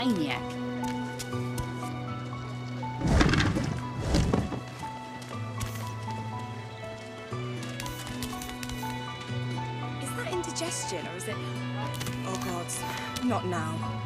maniac. Is that indigestion, or is it... Oh, God. Not now.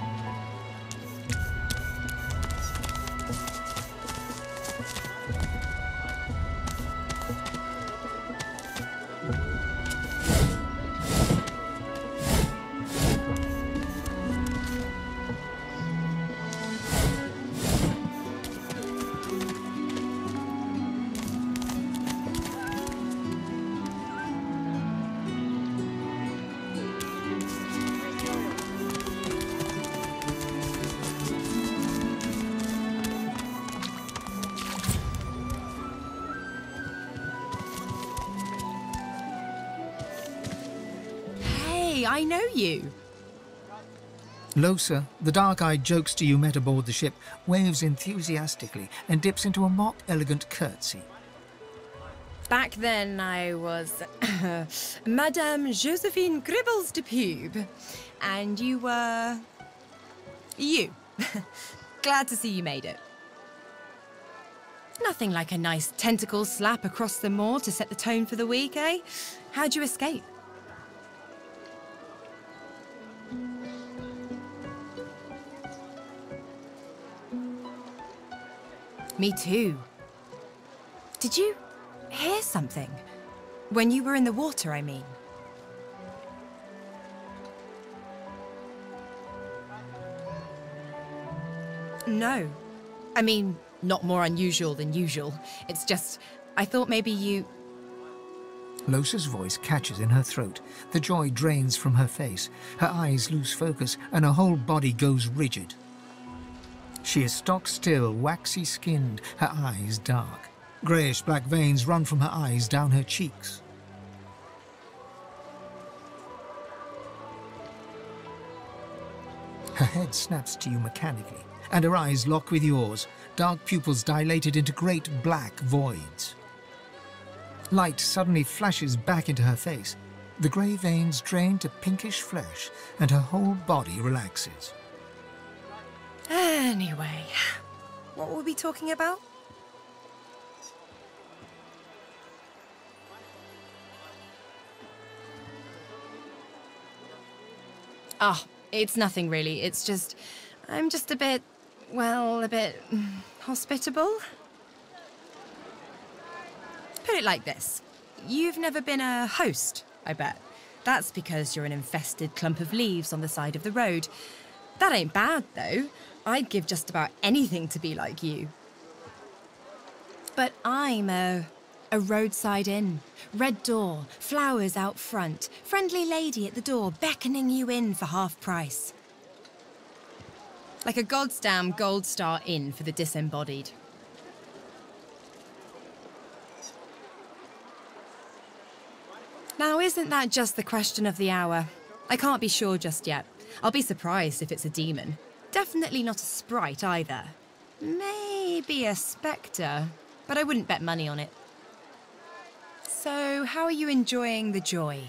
I know you. Losa, the dark-eyed jokester you met aboard the ship, waves enthusiastically and dips into a mock elegant curtsy. Back then I was Madame Josephine Gribbles de Pube, and you were... you. Glad to see you made it. Nothing like a nice tentacle slap across the moor to set the tone for the week, eh? How'd you escape? Me too. Did you hear something? When you were in the water, I mean. No. I mean, not more unusual than usual. It's just, I thought maybe you... Losa's voice catches in her throat. The joy drains from her face. Her eyes lose focus and her whole body goes rigid. She is stock-still, waxy-skinned, her eyes dark. Greyish-black veins run from her eyes down her cheeks. Her head snaps to you mechanically, and her eyes lock with yours, dark pupils dilated into great black voids. Light suddenly flashes back into her face. The grey veins drain to pinkish flesh, and her whole body relaxes. Anyway, what were we talking about? Oh, it's nothing really. It's just, I'm just a bit, well, a bit hospitable. Put it like this. You've never been a host, I bet. That's because you're an infested clump of leaves on the side of the road. That ain't bad, though. I'd give just about anything to be like you. But I'm a roadside inn. Red door, flowers out front, friendly lady at the door beckoning you in for half price. Like a goddamn gold star inn for the disembodied. Now, isn't that just the question of the hour? I can't be sure just yet. I'll be surprised if it's a demon. Definitely not a sprite either. Maybe a spectre, but I wouldn't bet money on it. So, how are you enjoying the joy?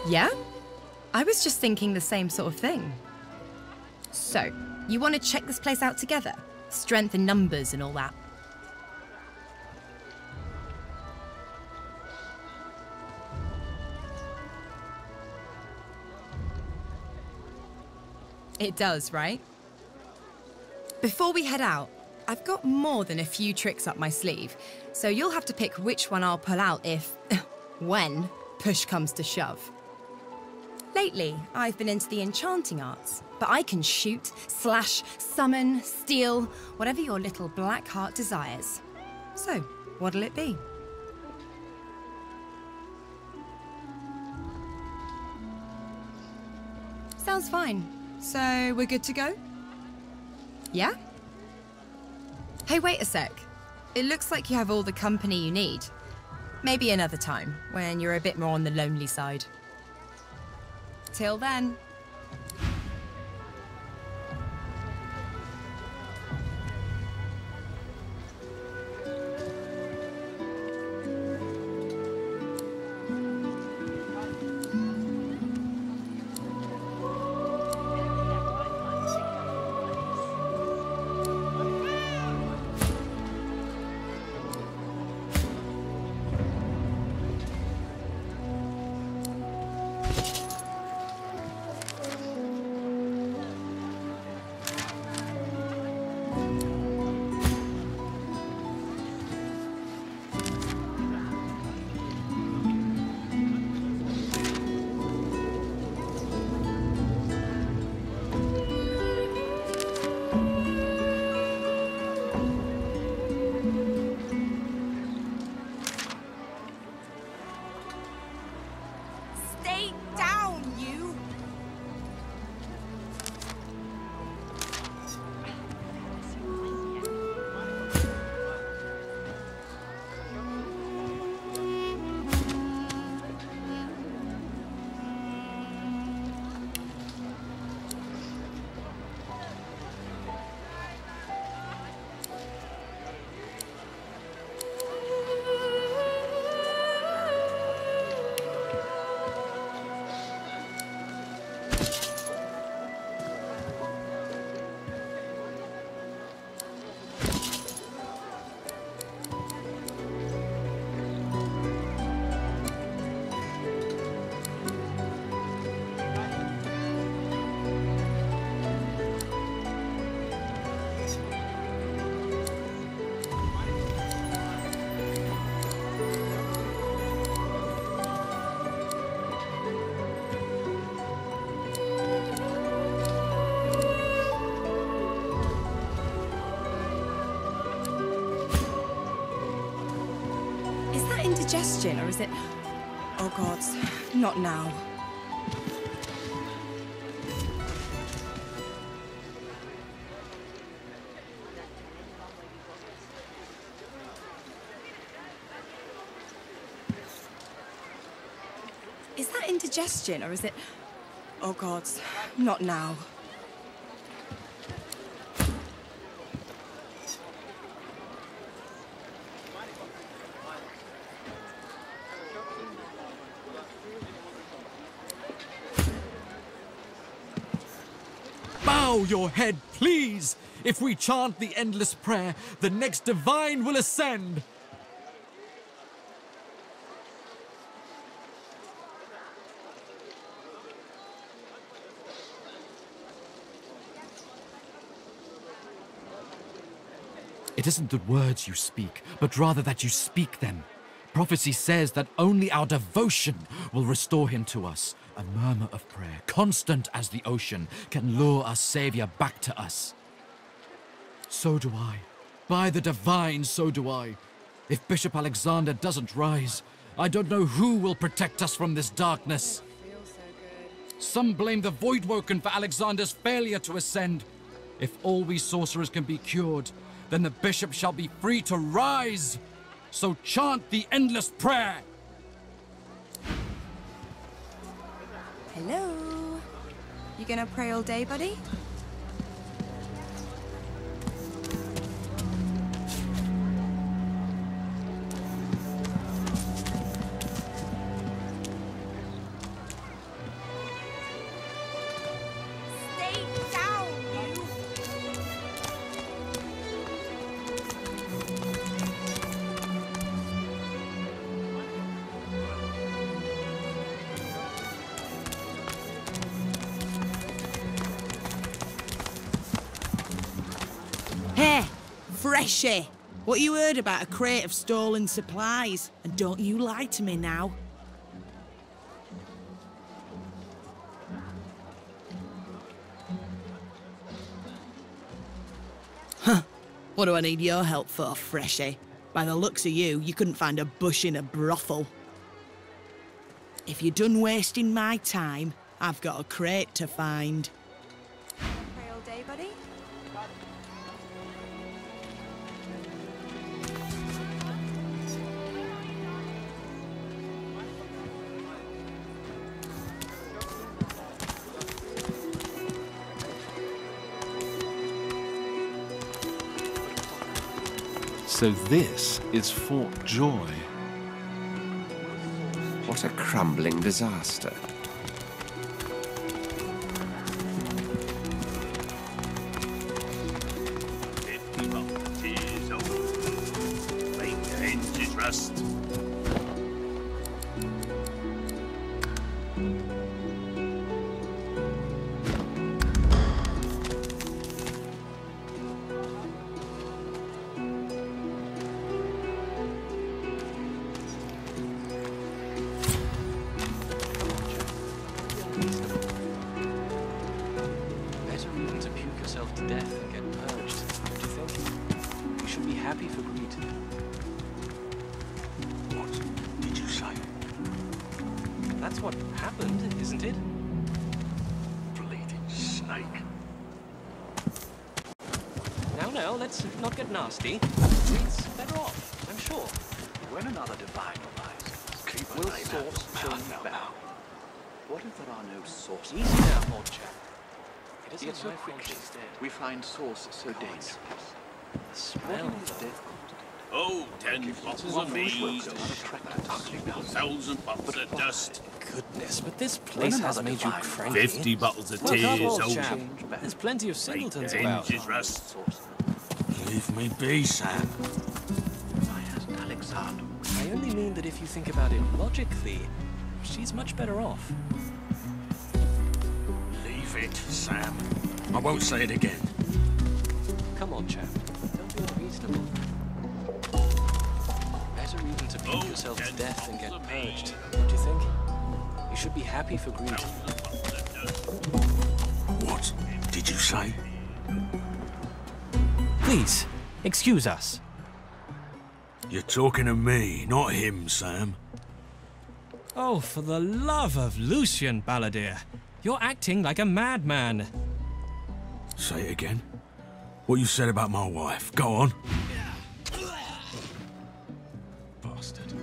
Yeah? I was just thinking the same sort of thing. So, you want to check this place out together? Strength in numbers and all that. It does, right? Before we head out, I've got more than a few tricks up my sleeve, so you'll have to pick which one I'll pull out if, when, push comes to shove. Lately, I've been into the enchanting arts, but I can shoot, slash, summon, steal, whatever your little black heart desires. So, What'll it be? Sounds fine. So, we're good to go? Yeah? Hey, wait a sec. It looks like you have all the company you need. Maybe another time, when you're a bit more on the lonely side. Till then. Stay down, you! Is that indigestion, or is it... Oh, God, not now. Is that indigestion, or is it... Oh, God, not now. Bow your head, please! If we chant the endless prayer, the next divine will ascend! It isn't the words you speak, but rather that you speak them. Prophecy says that only our devotion will restore him to us. A murmur of prayer, constant as the ocean, can lure our Savior back to us. So do I. By the divine, so do I. If Bishop Alexander doesn't rise, I don't know who will protect us from this darkness. Some blame the Voidwoken for Alexander's failure to ascend. If all we sorcerers can be cured, then the bishop shall be free to rise. So chant the endless prayer. Hello? You gonna pray all day, buddy? Stay down, you! Hey, Freshie! What you heard about a crate of stolen supplies? And don't you lie to me now. Huh. What do I need your help for, Freshie? By the looks of you, you couldn't find a bush in a brothel. If you're done wasting my time, I've got a crate to find. Pray all day, buddy? So this is Fort Joy. What a crumbling disaster. Better even to puke yourself to death and get purged, don't you think? You should be happy for greed. What did you say? That's what happened, isn't it? Bleeding snake. Now, let's not get nasty. Greed's better off, I'm sure. When another divine arises, keep a Will name source show you better? What if there are no sources? Easy now, old chap. It isn't Yet so my fault quickly she's dead. we find source so dangerous. The smell, though. Oh, 10 bottles of mead, 1,000 bottles of dust, Goodness, but this place has another made you divine cranky. 50 bottles of Well, come, tears, old old chap. There's plenty of singletons about. hinges rust. Leave me be, Sam. Why hasn't Alexander? I only mean that if you think about it logically, she's much better off. Leave it, Sam. I won't say it again. Come on, chap. Don't be unreasonable. Better even to beat yourself to death than get purged, don't you think? You should be happy for greed. What did you say? Please, excuse us. You're talking to me, not him, Sam. Oh, for the love of Lucian, Balladeer. You're acting like a madman. Say it again. What you said about my wife. Go on. Bastard.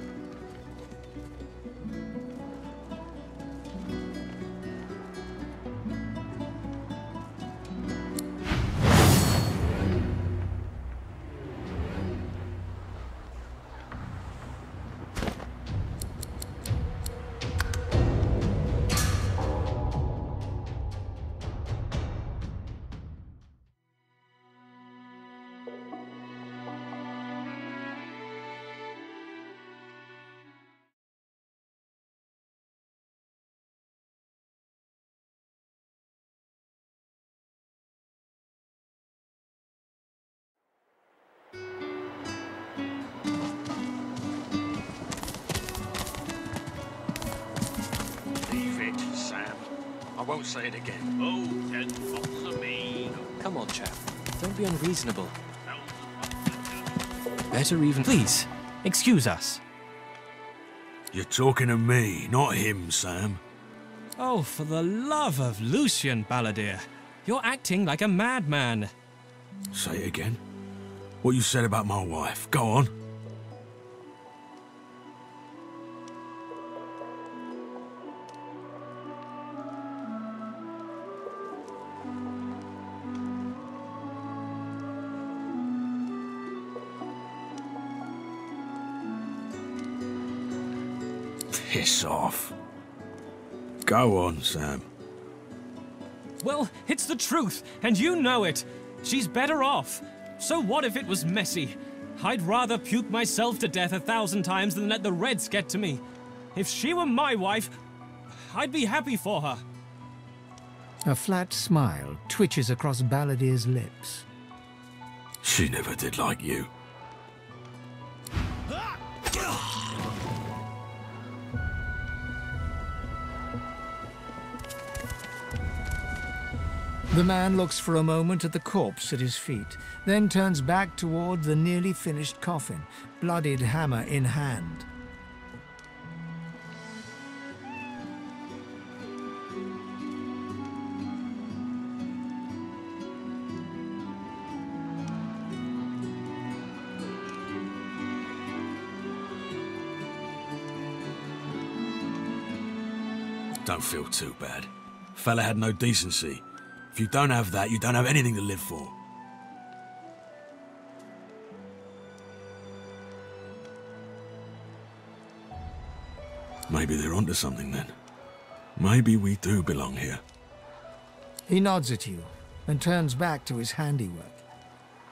Leave it, Sam. I won't say it again. Oh, 10 bottles of mead. Come on, chap. Don't be unreasonable. 1,000 bottles of dust. Better even... Please, excuse us. You're talking to me, not him, Sam. Oh, for the love of Lucian, Balladeer. You're acting like a madman. Say it again. What you said about my wife. Go on. Piss off. Go on, Sam. Well, it's the truth, and you know it. She's better off. So what if it was messy? I'd rather puke myself to death 1,000 times than let the Reds get to me. If she were my wife, I'd be happy for her. A flat smile twitches across Balladeer's lips. She never did like you. The man looks for a moment at the corpse at his feet, then turns back toward the nearly finished coffin, bloodied hammer in hand. Don't feel too bad. Fella had no decency. If you don't have that, you don't have anything to live for. Maybe they're onto something then. Maybe we do belong here. He nods at you and turns back to his handiwork.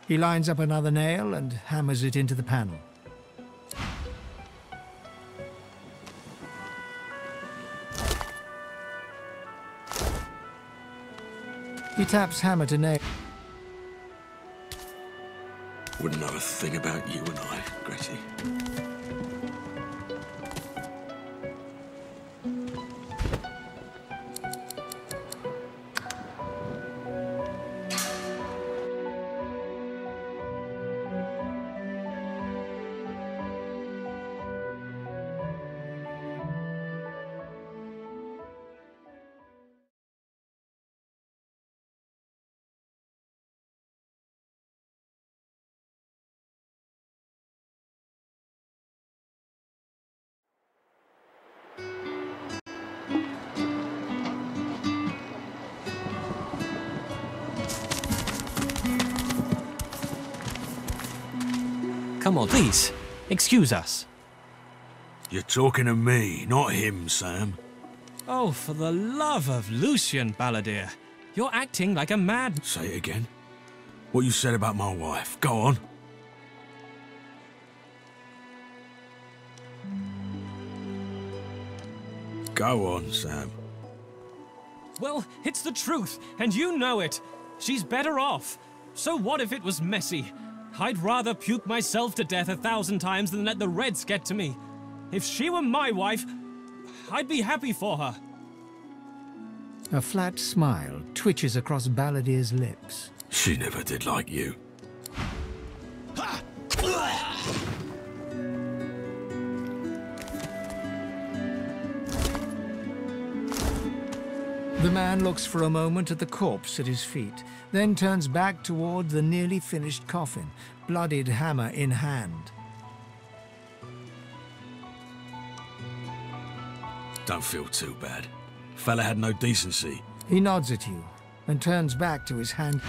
He lines up another nail and hammers it into the panel. He taps hammer to nail. Wouldn't know a thing about you and I, Gretty. Come on, please. Excuse us. You're talking to me, not him, Sam. Oh, for the love of Lucian, Balladeer. You're acting like a mad... Say it again. What you said about my wife. Go on. Go on, Sam. Well, it's the truth, and you know it. She's better off. So what if it was messy? I'd rather puke myself to death 1,000 times than let the Reds get to me. If she were my wife, I'd be happy for her. A flat smile twitches across Balladeer's lips. She never did like you. The man looks for a moment at the corpse at his feet, then turns back toward the nearly finished coffin, bloodied hammer in hand. Don't feel too bad. Fella had no decency. He nods at you and turns back to his hand.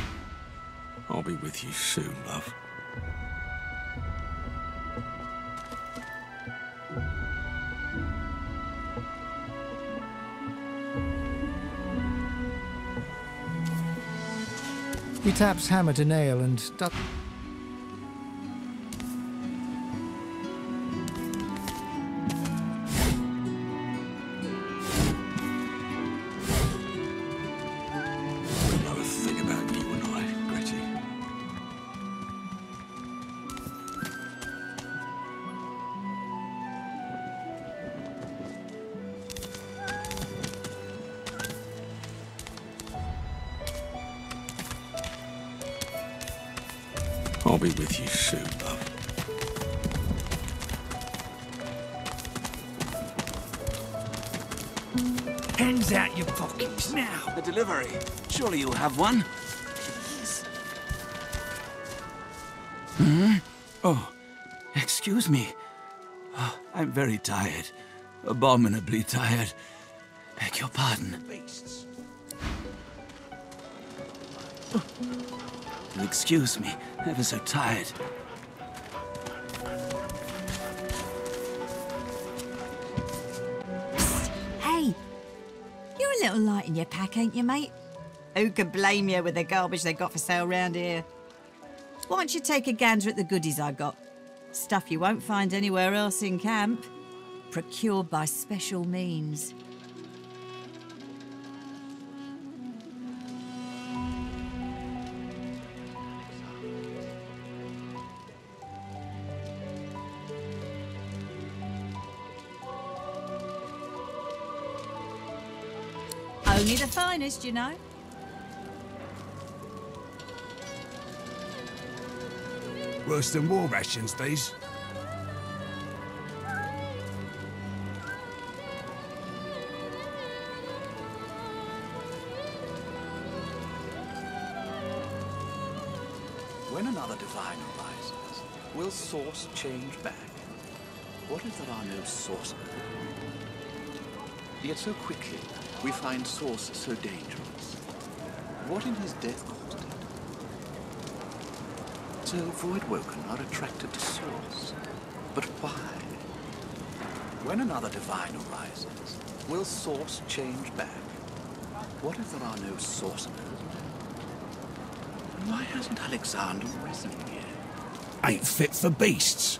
I'll be with you soon, love. He taps hammer to nail and I'll be with you soon, love. Hands out your pockets now. A delivery. Surely you'll have one. Hmm? Oh, excuse me. Oh, I'm very tired. Abominably tired. Beg your pardon. You'll excuse me. Ever so tired. Hey, you're a little light in your pack, ain't you, mate? Who could blame you with the garbage they got for sale round here? Why don't you take a gander at the goodies I got? Stuff you won't find anywhere else in camp. Procured by special means. Only the finest, you know. Worse than war rations, these. When another divine arises, will source change back? What if there are no sources? Yet so quickly, we find source so dangerous. What in his death caused it? So Voidwoken are attracted to source. But why? When another divine arises, will source change back? What if there are no sources? And why hasn't Alexander risen yet? Ain't fit for beasts.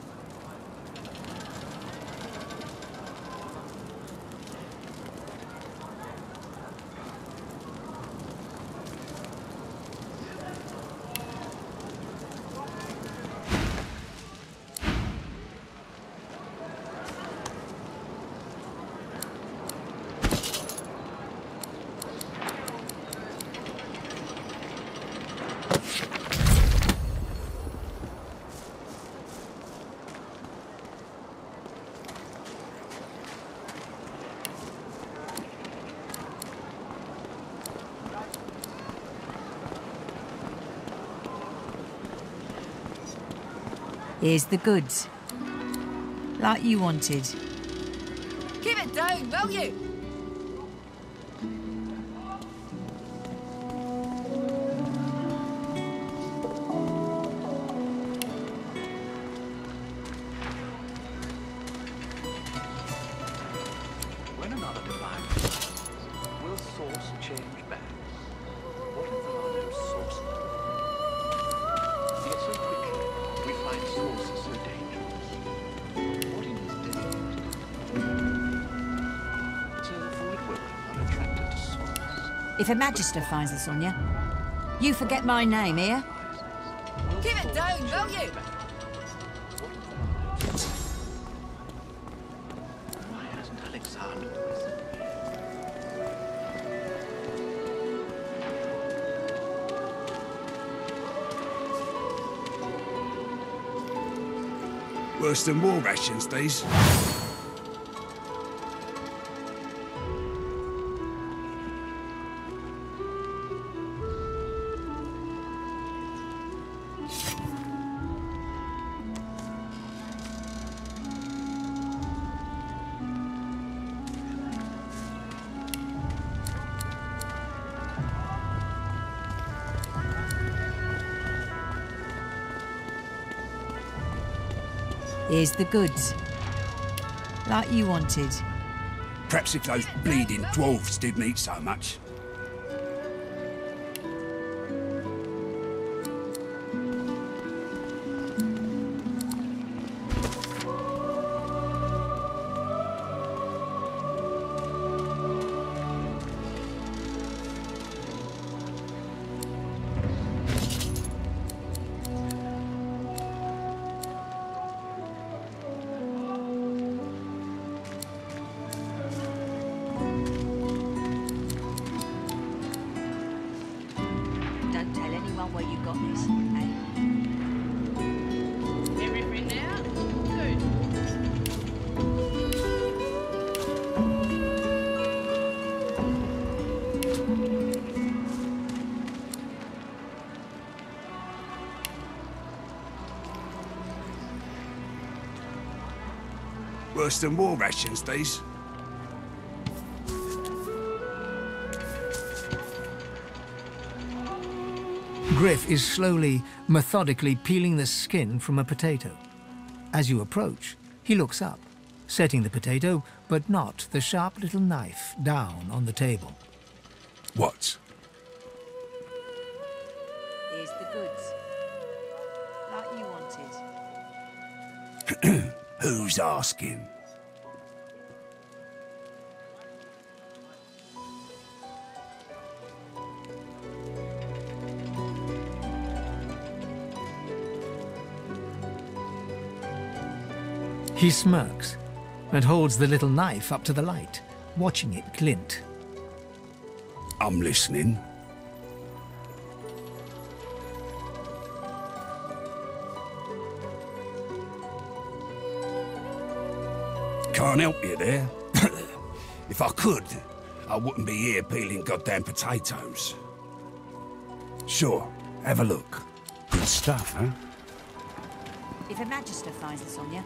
Here's the goods. Like you wanted. Keep it down, will you? When another divine arises, will source change back? What if there are no sources? Yet so quickly, we find sources so dangerous. What in his death? So Voidwoken are attracted to source. If a Magister finds us on you, you forget my name, here? Keep it down, will you? Why hasn't Alexander risen? Worse than war rations, these. Here's the goods. Like you wanted. Perhaps if those bleeding dwarves didn't eat so much. Don't tell anyone where you got this, eh? Everything now? Good. Worse than war rations, these. Griff is slowly, methodically peeling the skin from a potato. As you approach, he looks up, setting the potato, but not the sharp little knife, down on the table. What? Here's the goods. Like you wanted. Who's asking? He smirks and holds the little knife up to the light, watching it glint. I'm listening. Can't help you there. If I could, I wouldn't be here peeling goddamn potatoes. Sure, have a look. Good stuff, huh? If a magister finds this on you,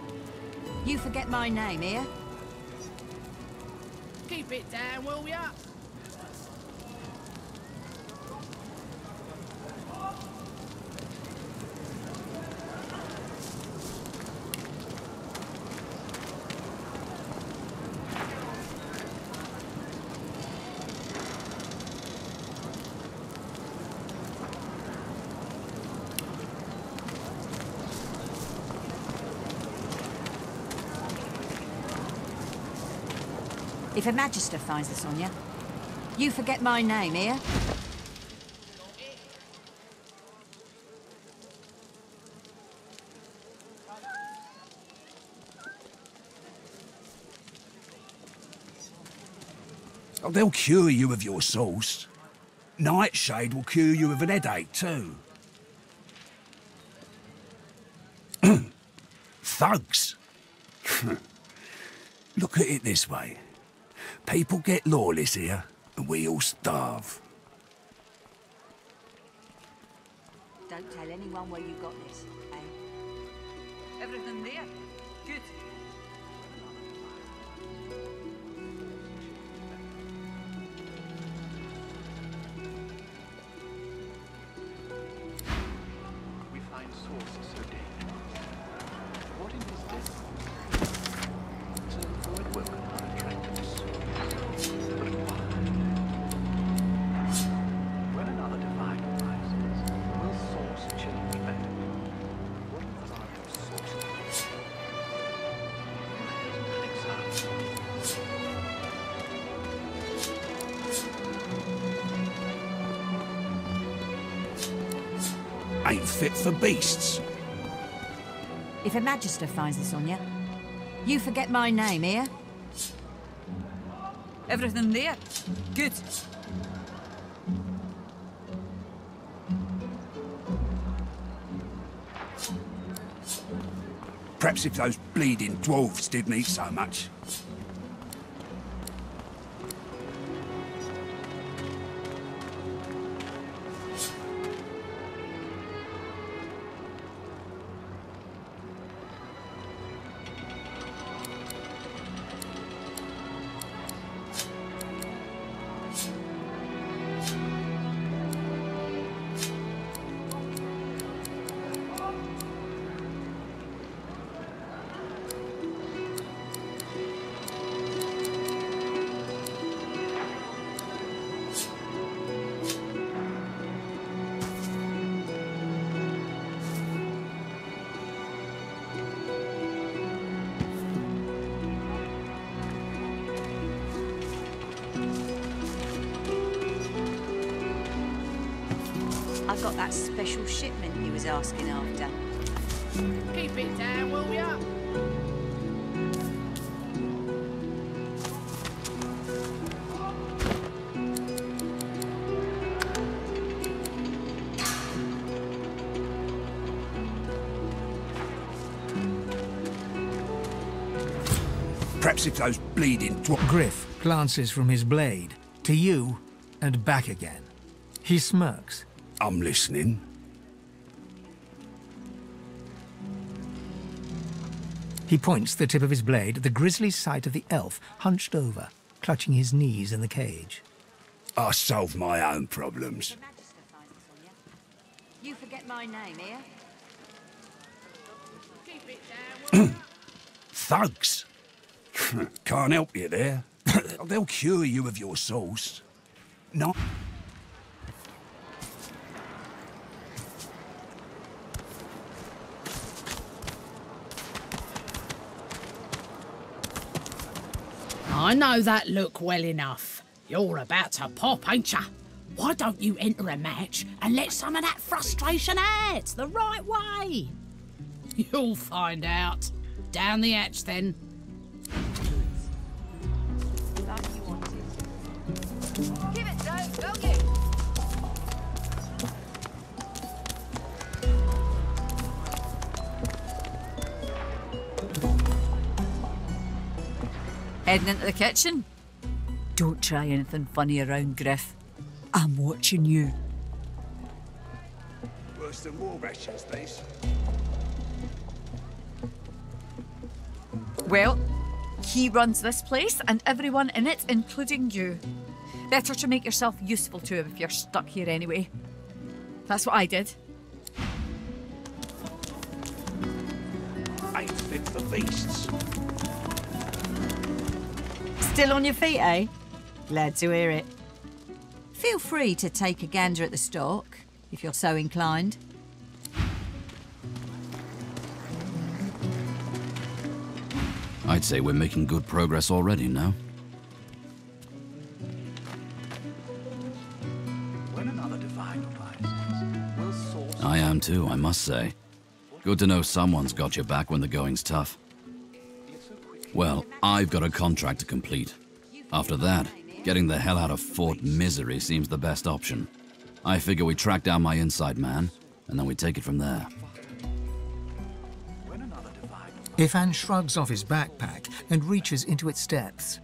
you forget my name, here? Keep it down, will ya? If a magister finds this on you, you forget my name, here? Oh, they'll cure you of your sauce. Nightshade will cure you of an headache, too. Thugs. Look at it this way. People get lawless here, and we all starve. Don't tell anyone where you got this, eh? Everything there? Good. We find sources so dangerous. What in his destiny? To avoid woken are attracted to source. But why? When another divine arises, will source change back? What if there are no sources? Ain't fit for beasts. If a magister finds this on you, you forget my name, here? Everything there? Good. Perhaps if those bleeding dwarves didn't eat so much. I got that special shipment you was asking after. Keep it down, will ya? Perhaps if those bleeding dwarves... Griff glances from his blade to you and back again. He smirks. I'm listening. He points the tip of his blade at the grisly sight of the elf hunched over, clutching his knees in the cage. I solve my own problems. You forget my name, here? Keep it down, Thugs. Can't help you there. They'll cure you of your sauce. Not... I know that look well enough. You're about to pop, ain't ya? Why don't you enter a match and let some of that frustration out the right way? You'll find out. Down the hatch, then. Give it, Joe. Go get it. Heading into the kitchen? Don't try anything funny around, Griff. I'm watching you. Worse than war rations, these. Well, he runs this place and everyone in it, including you. Better to make yourself useful to him if you're stuck here anyway. That's what I did. Ain't fit for beasts. Still on your feet, eh? Glad to hear it. Feel free to take a gander at the stock, if you're so inclined. I'd say we're making good progress already, no? When another divine arises, we'll source... I am too, I must say. Good to know someone's got your back when the going's tough. Well, I've got a contract to complete. After that, getting the hell out of Fort Misery seems the best option. I figure we track down my inside man, and then we take it from there. Ifan shrugs off his backpack and reaches into its depths.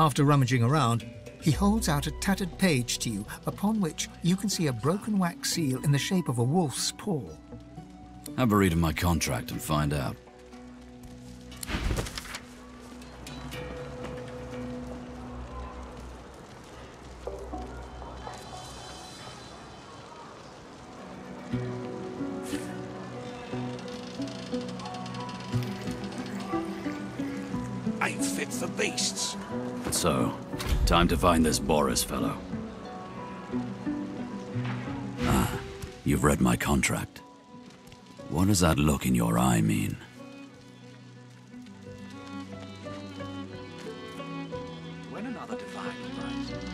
After rummaging around, he holds out a tattered page to you, upon which you can see a broken wax seal in the shape of a wolf's paw. Have a read of my contract and find out. Ain't fit for beasts. So, time to find this Boris fellow. Ah, you've read my contract. What does that look in your eye mean? When another divine arises,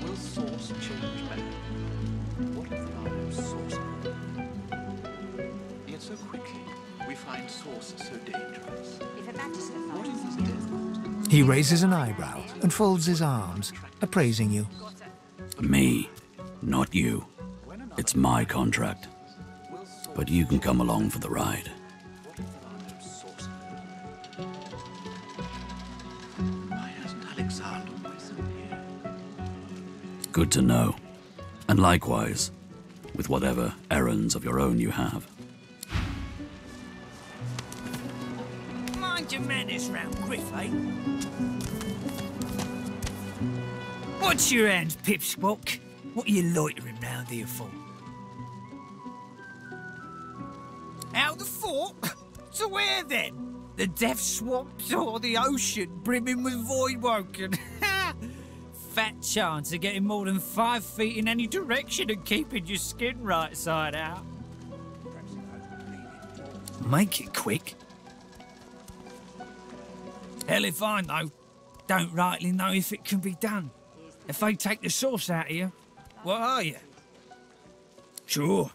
will source change back? What if there are no sources? Yet so quickly, we find source so dangerous. What is this death? He raises an eyebrow and folds his arms, appraising you. Me, not you. It's my contract. But you can come along for the ride. Why hasn't Alexander risen here? Good to know. And likewise, with whatever errands of your own you have. Mind your manners round Griff, eh? What's your hands, Pipsqueak? What are you loitering round here for? Out the fort? To where then? The death swamps or the ocean brimming with voidwoken? Fat chance of getting more than 5 feet in any direction and keeping your skin right side out. Make it quick. Hell if I know. Don't rightly know if it can be done. If they take the sauce out of you, what are you? Sure,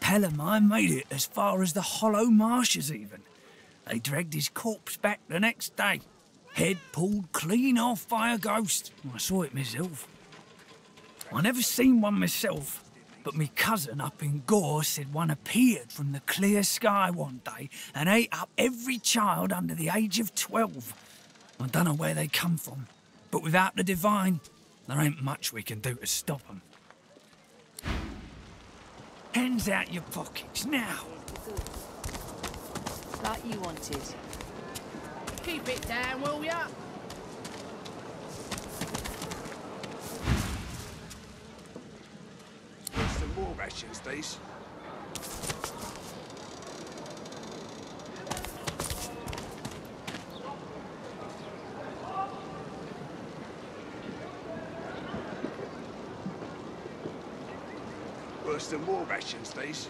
Pellamine made it as far as the Hollow Marshes even. They dragged his corpse back the next day. Head pulled clean off by a ghost. I saw it myself. I never seen one myself, but me cousin up in Gore said one appeared from the clear sky one day and ate up every child under the age of 12. I don't know where they come from, but without the divine, there ain't much we can do to stop them. Hands out your pockets now. Like you wanted. Keep it down, will ya? Worse than war rations, these. Worse than war rations, these.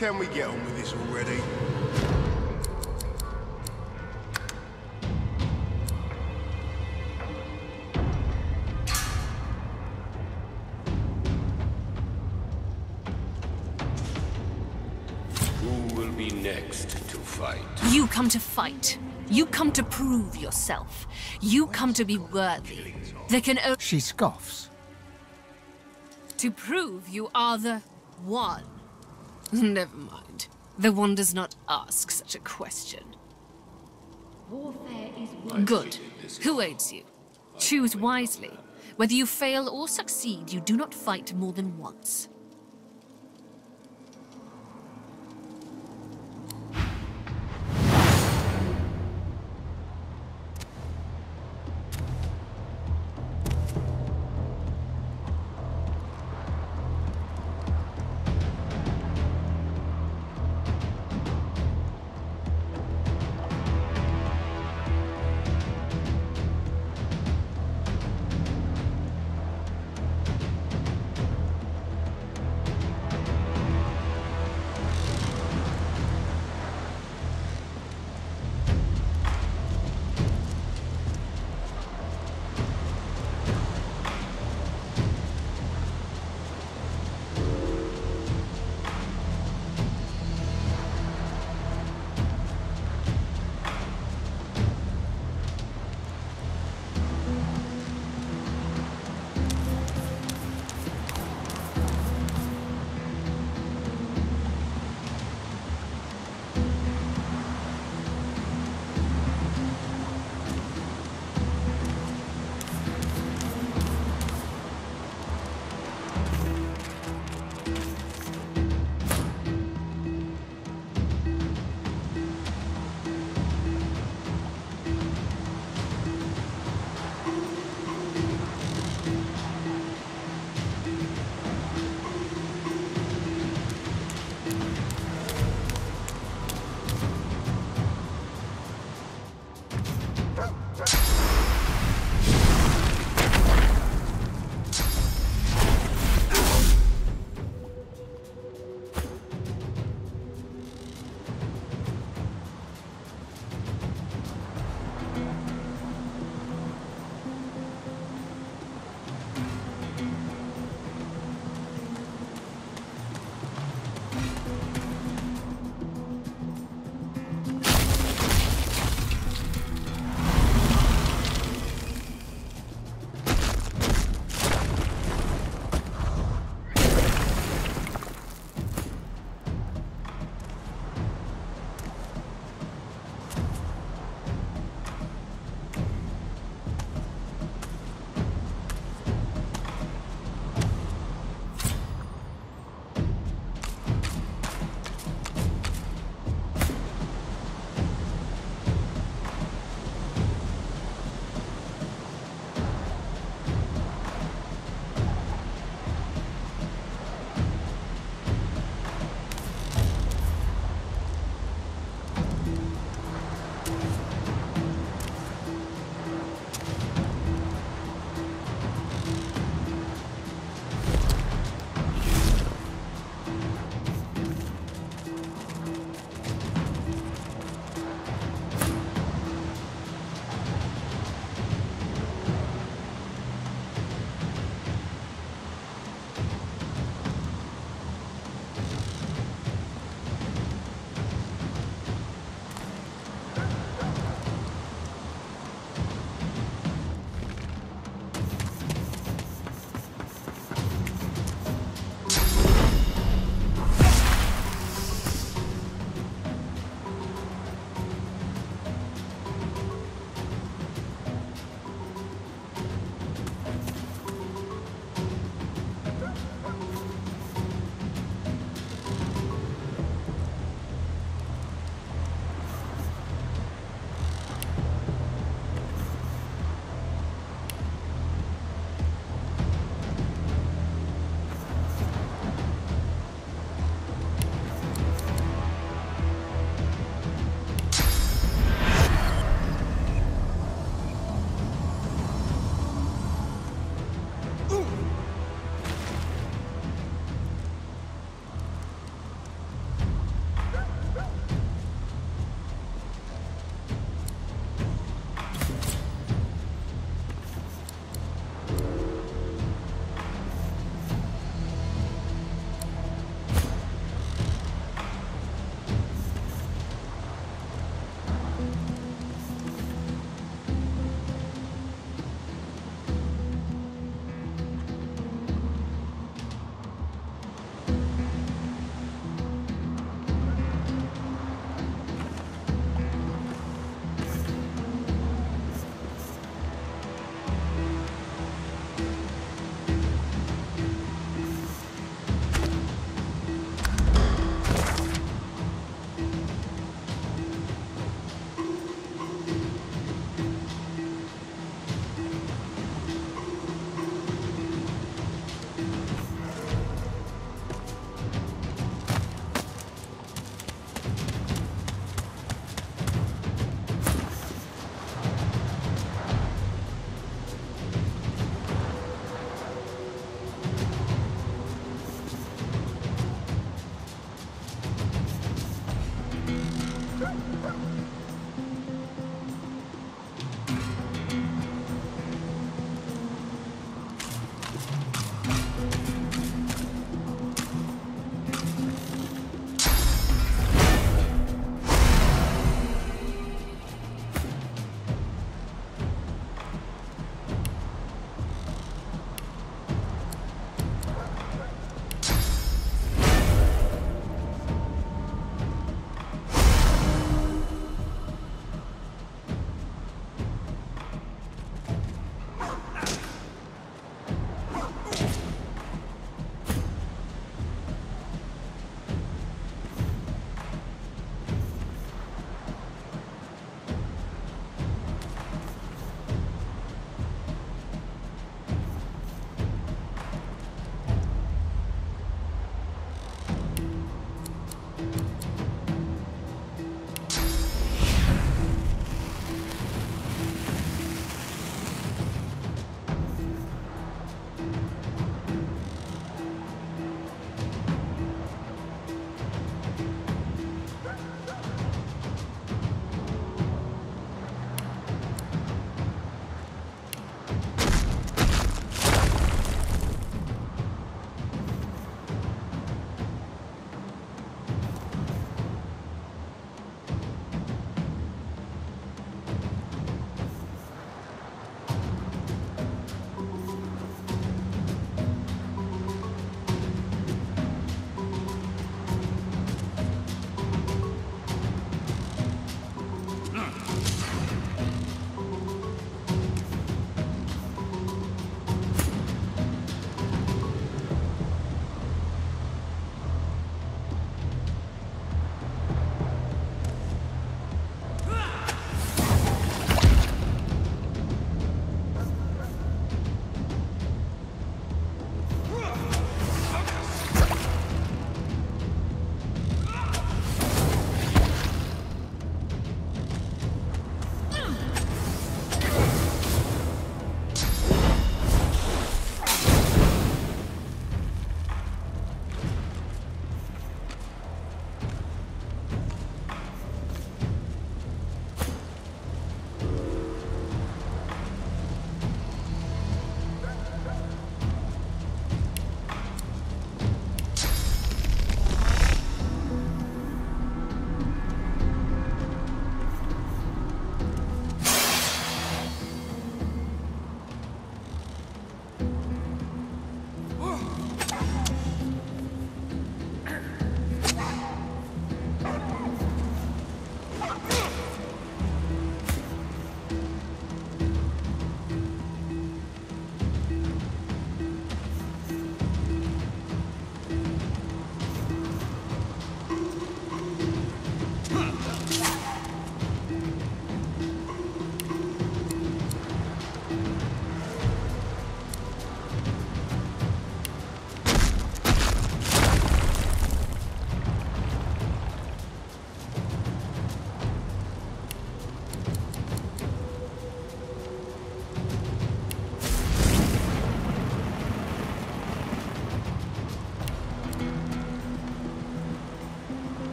Can we get on with this already? Who will be next to fight? You come to fight. You come to prove yourself. You come to be worthy. There can only... She scoffs. To prove you are the one. Never mind. The one does not ask such a question. Warfare is Good. Who aids you? Choose wisely. Whether you fail or succeed, you do not fight more than once.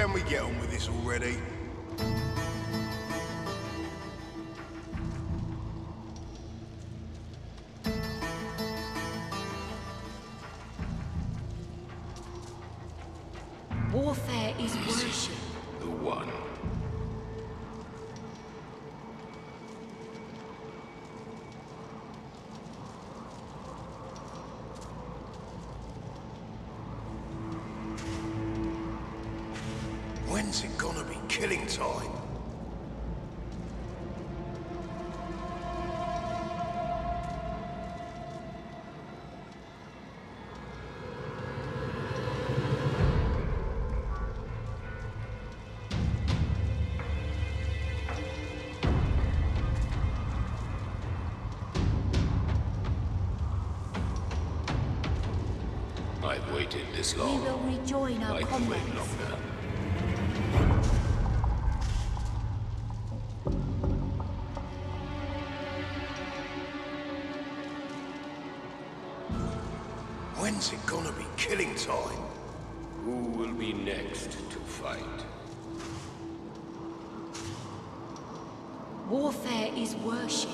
Can we get on with this already? Warfare is worship. The one. When's it gonna be killing time? I've waited this We long. will rejoin our I can wait comrades. longer. When's it gonna be killing time? Who will be next to fight? Warfare is worship.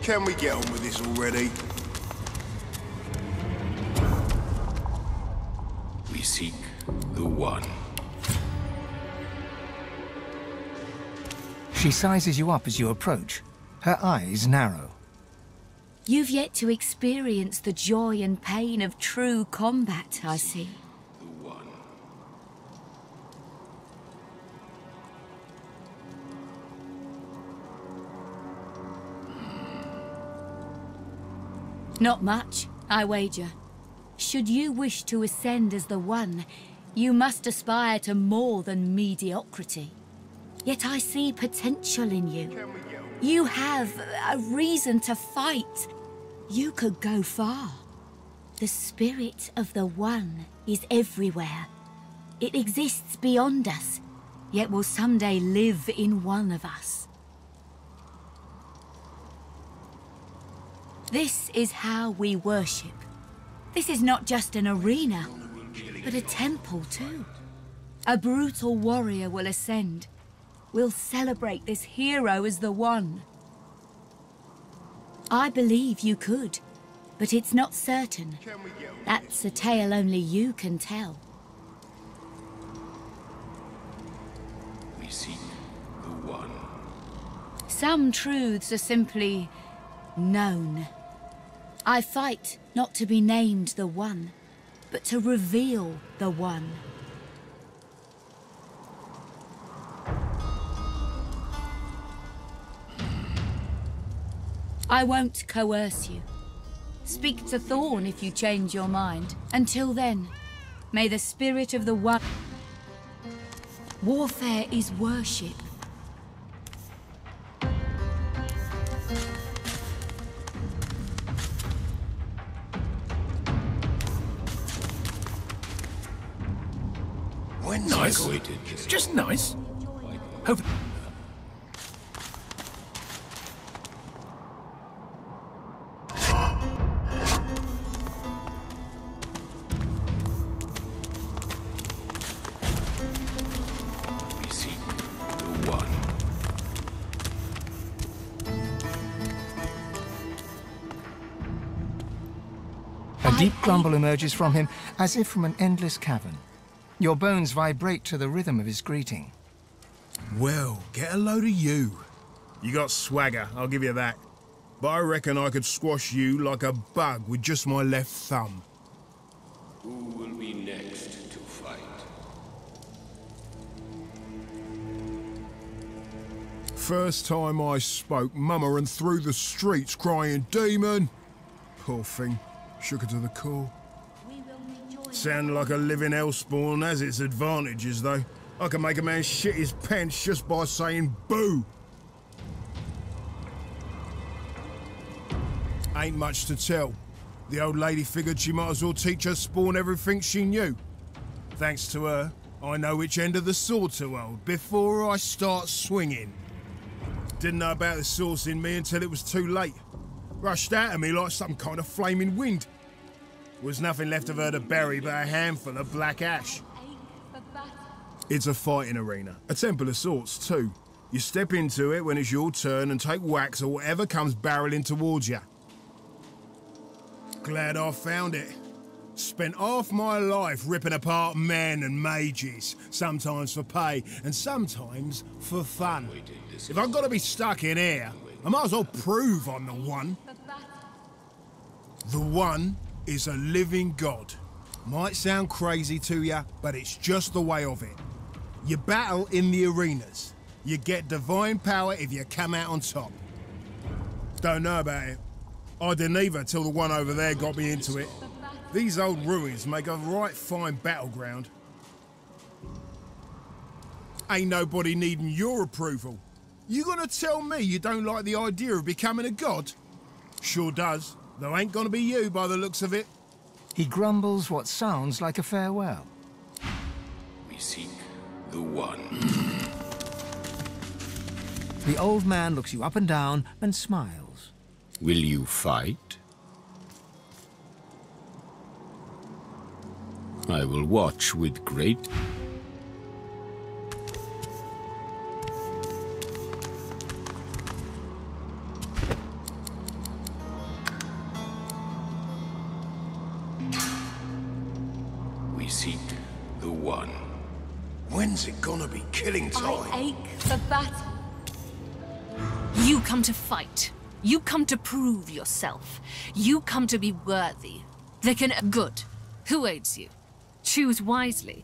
Can we get on with this already? We seek the one. She sizes you up as you approach. Her eyes narrow. You've yet to experience the joy and pain of true combat, I see. The one. Not much, I wager. Should you wish to ascend as the One, you must aspire to more than mediocrity. Yet I see potential in you. You have a reason to fight. You could go far. The spirit of the One is everywhere. It exists beyond us, yet will someday live in one of us. This is how we worship. This is not just an arena, but a temple too. A brutal warrior will ascend. We'll celebrate this hero as the One. I believe you could, but it's not certain. That's a tale only you can tell. We seek the one. Some truths are simply known. I fight not to be named the One, but to reveal the One. I won't coerce you. Speak to Thorn if you change your mind. Until then, may the spirit of the One... Warfare is worship. Nice. Just nice. Hope. We seek the one. A deep grumble emerges from him, as if from an endless cavern. Your bones vibrate to the rhythm of his greeting. Well, get a load of you. You got swagger, I'll give you that. But I reckon I could squash you like a bug with just my left thumb. Who will be next to fight? First time I spoke, Mama ran through the streets crying, "Demon!" Poor thing, shook her to the core. Sounded like a living hellspawn, has its advantages though. I can make a man shit his pants just by saying boo. Ain't much to tell. The old lady figured she might as well teach her spawn everything she knew. Thanks to her, I know which end of the sword to hold before I start swinging. Didn't know about the source in me until it was too late. Rushed out of me like some kind of flaming wind. Was nothing left of her to bury but a handful of black ash. It's a fighting arena, a temple of sorts too. You step into it when it's your turn and take whacks or whatever comes barreling towards you. Glad I found it. Spent half my life ripping apart men and mages, sometimes for pay and sometimes for fun. If I've got to be stuck in here, I might as well prove I'm the one. The one is a living god. Might sound crazy to you, but it's just the way of it. You battle in the arenas. You get divine power if you come out on top. Don't know about it. I didn't either till the one over there got me into it. These old ruins make a right fine battleground. Ain't nobody needing your approval. You gonna tell me you don't like the idea of becoming a god? Sure does, though ain't gonna be you by the looks of it. He grumbles what sounds like a farewell. We seek the one. The old man looks you up and down and smiles. Will you fight? I will watch with great... We seek the one. When's it gonna be killing time? I ache for battle. You come to fight. You come to prove yourself. You come to be worthy. They can... Good. Who aids you? Choose wisely.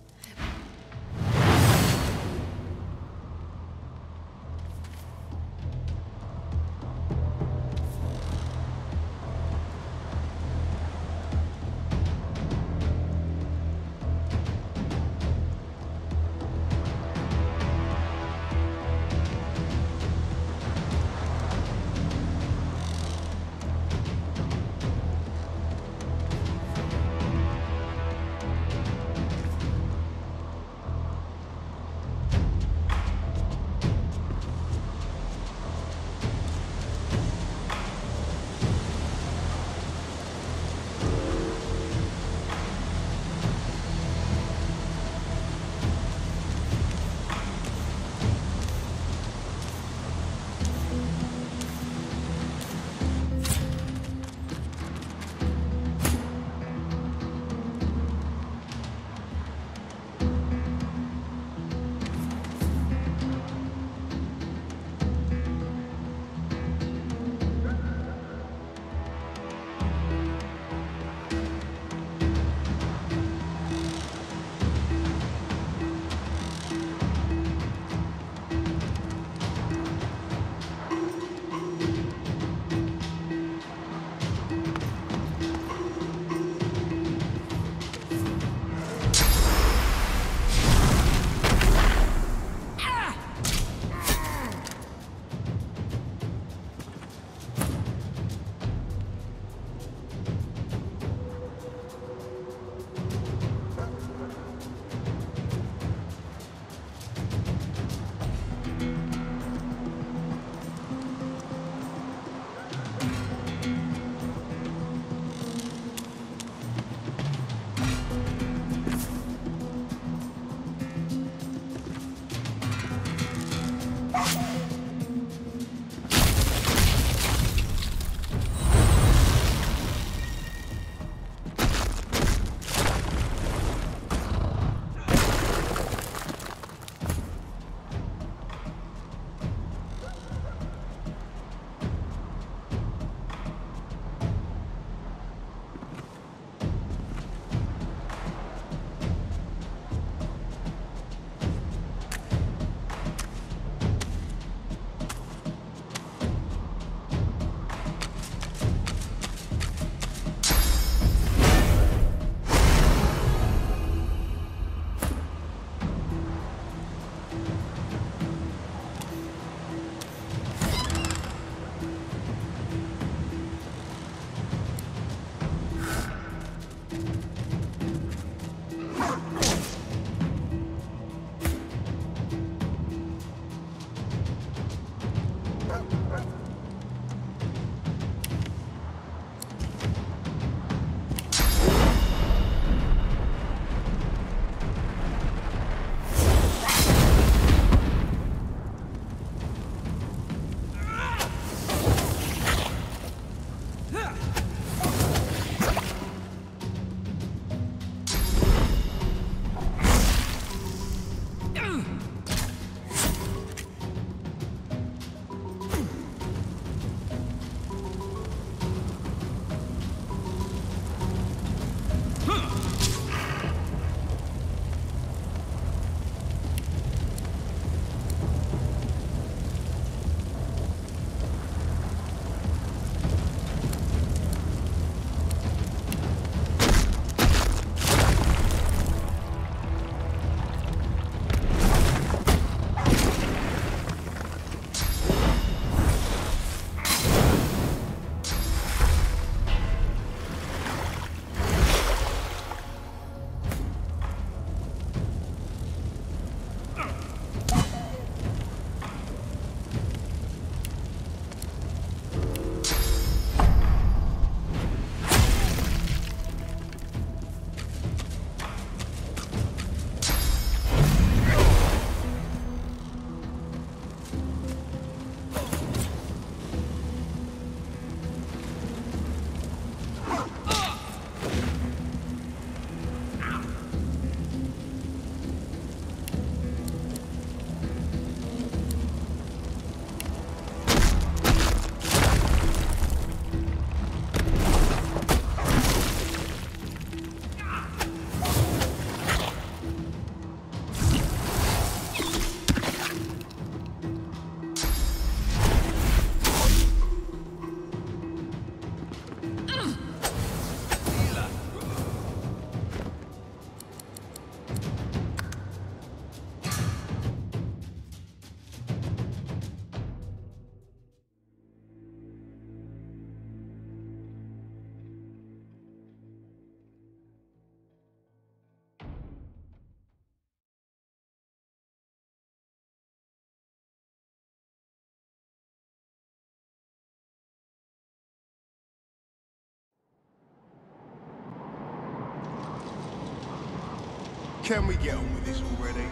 Can we get on with this already?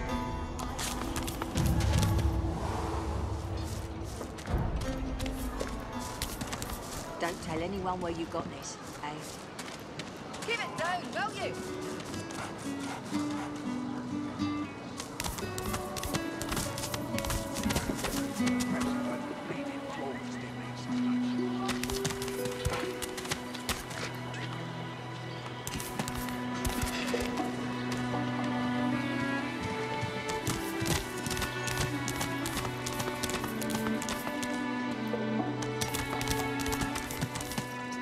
Don't tell anyone where you got this, eh? Give it down, will you?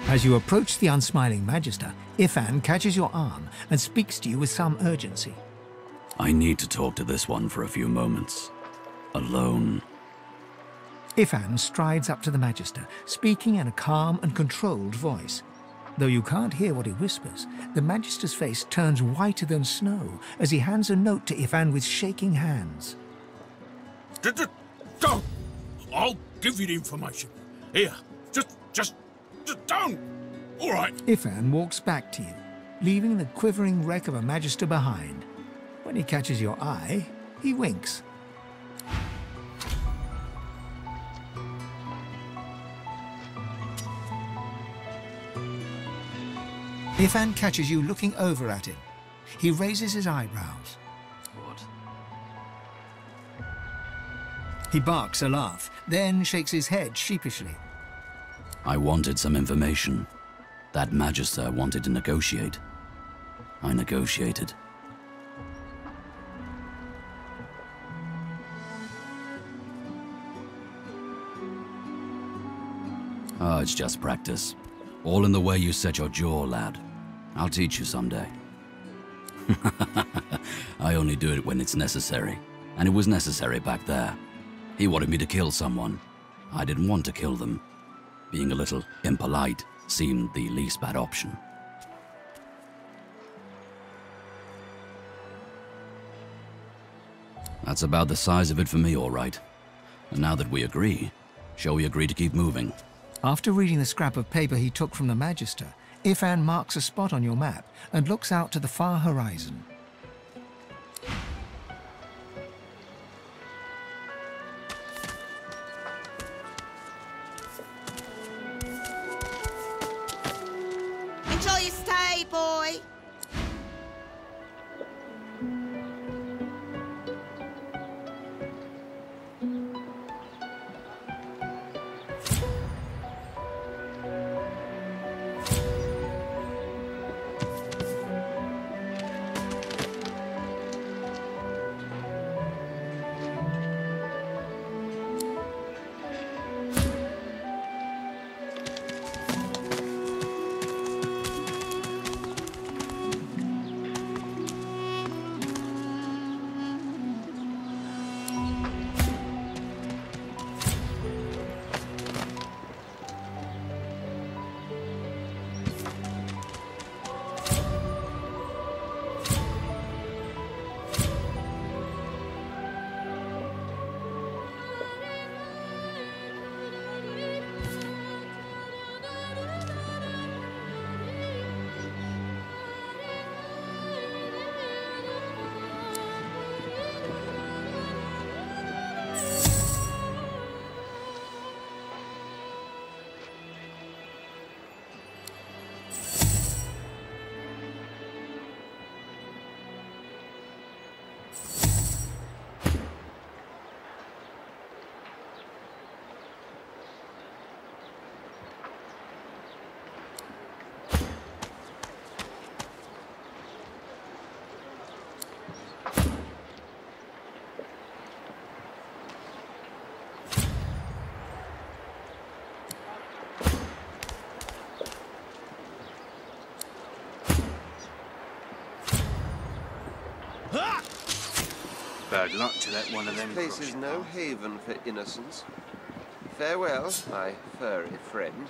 As you approach the unsmiling Magister, Ifan catches your arm and speaks to you with some urgency. I need to talk to this one for a few moments. Alone. Ifan strides up to the Magister, speaking in a calm and controlled voice. Though you can't hear what he whispers, the Magister's face turns whiter than snow as he hands a note to Ifan with shaking hands. Don't! I'll give you the information. Here, just don't! All right. Ifan walks back to you, leaving the quivering wreck of a Magister behind. When he catches your eye, he winks. Ifan catches you looking over at him. He raises his eyebrows. What? He barks a laugh, then shakes his head sheepishly. I wanted some information. That Magister wanted to negotiate. I negotiated. Oh, it's just practice. All in the way you set your jaw, lad. I'll teach you someday. I only do it when it's necessary. And it was necessary back there. He wanted me to kill someone. I didn't want to kill them. Being a little impolite seemed the least bad option. That's about the size of it for me, all right. And now that we agree, shall we agree to keep moving? After reading the scrap of paper he took from the Magister, Ifan marks a spot on your map and looks out to the far horizon. Enjoy your stay, boy. Bad luck to let one of them This place is no haven for innocents. Farewell, my furry friend.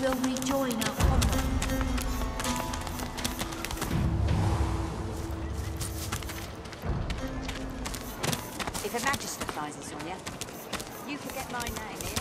will rejoin our comrades. If a magister flies this on you, you forget my name here.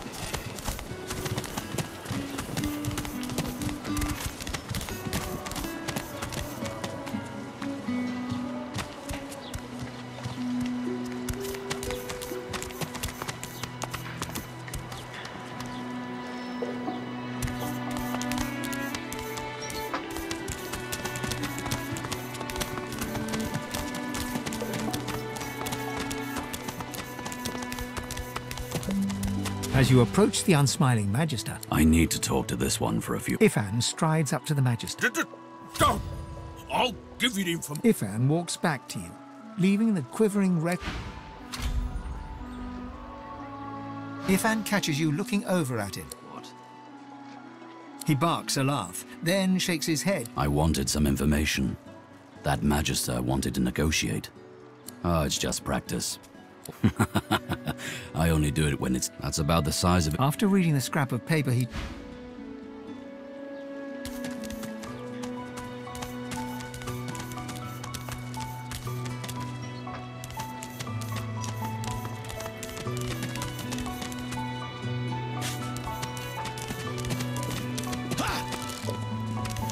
As you approach the unsmiling Magister, I need to talk to this one for a few... Ifan strides up to the Magister. Go! I'll give you the information. Ifan walks back to you, leaving the quivering red... Ifan catches you looking over at him. What? He barks a laugh, then shakes his head. I wanted some information. That Magister wanted to negotiate. Oh, it's just practice. I only do it when it's... That's about the size of it. After reading the scrap of paper, he...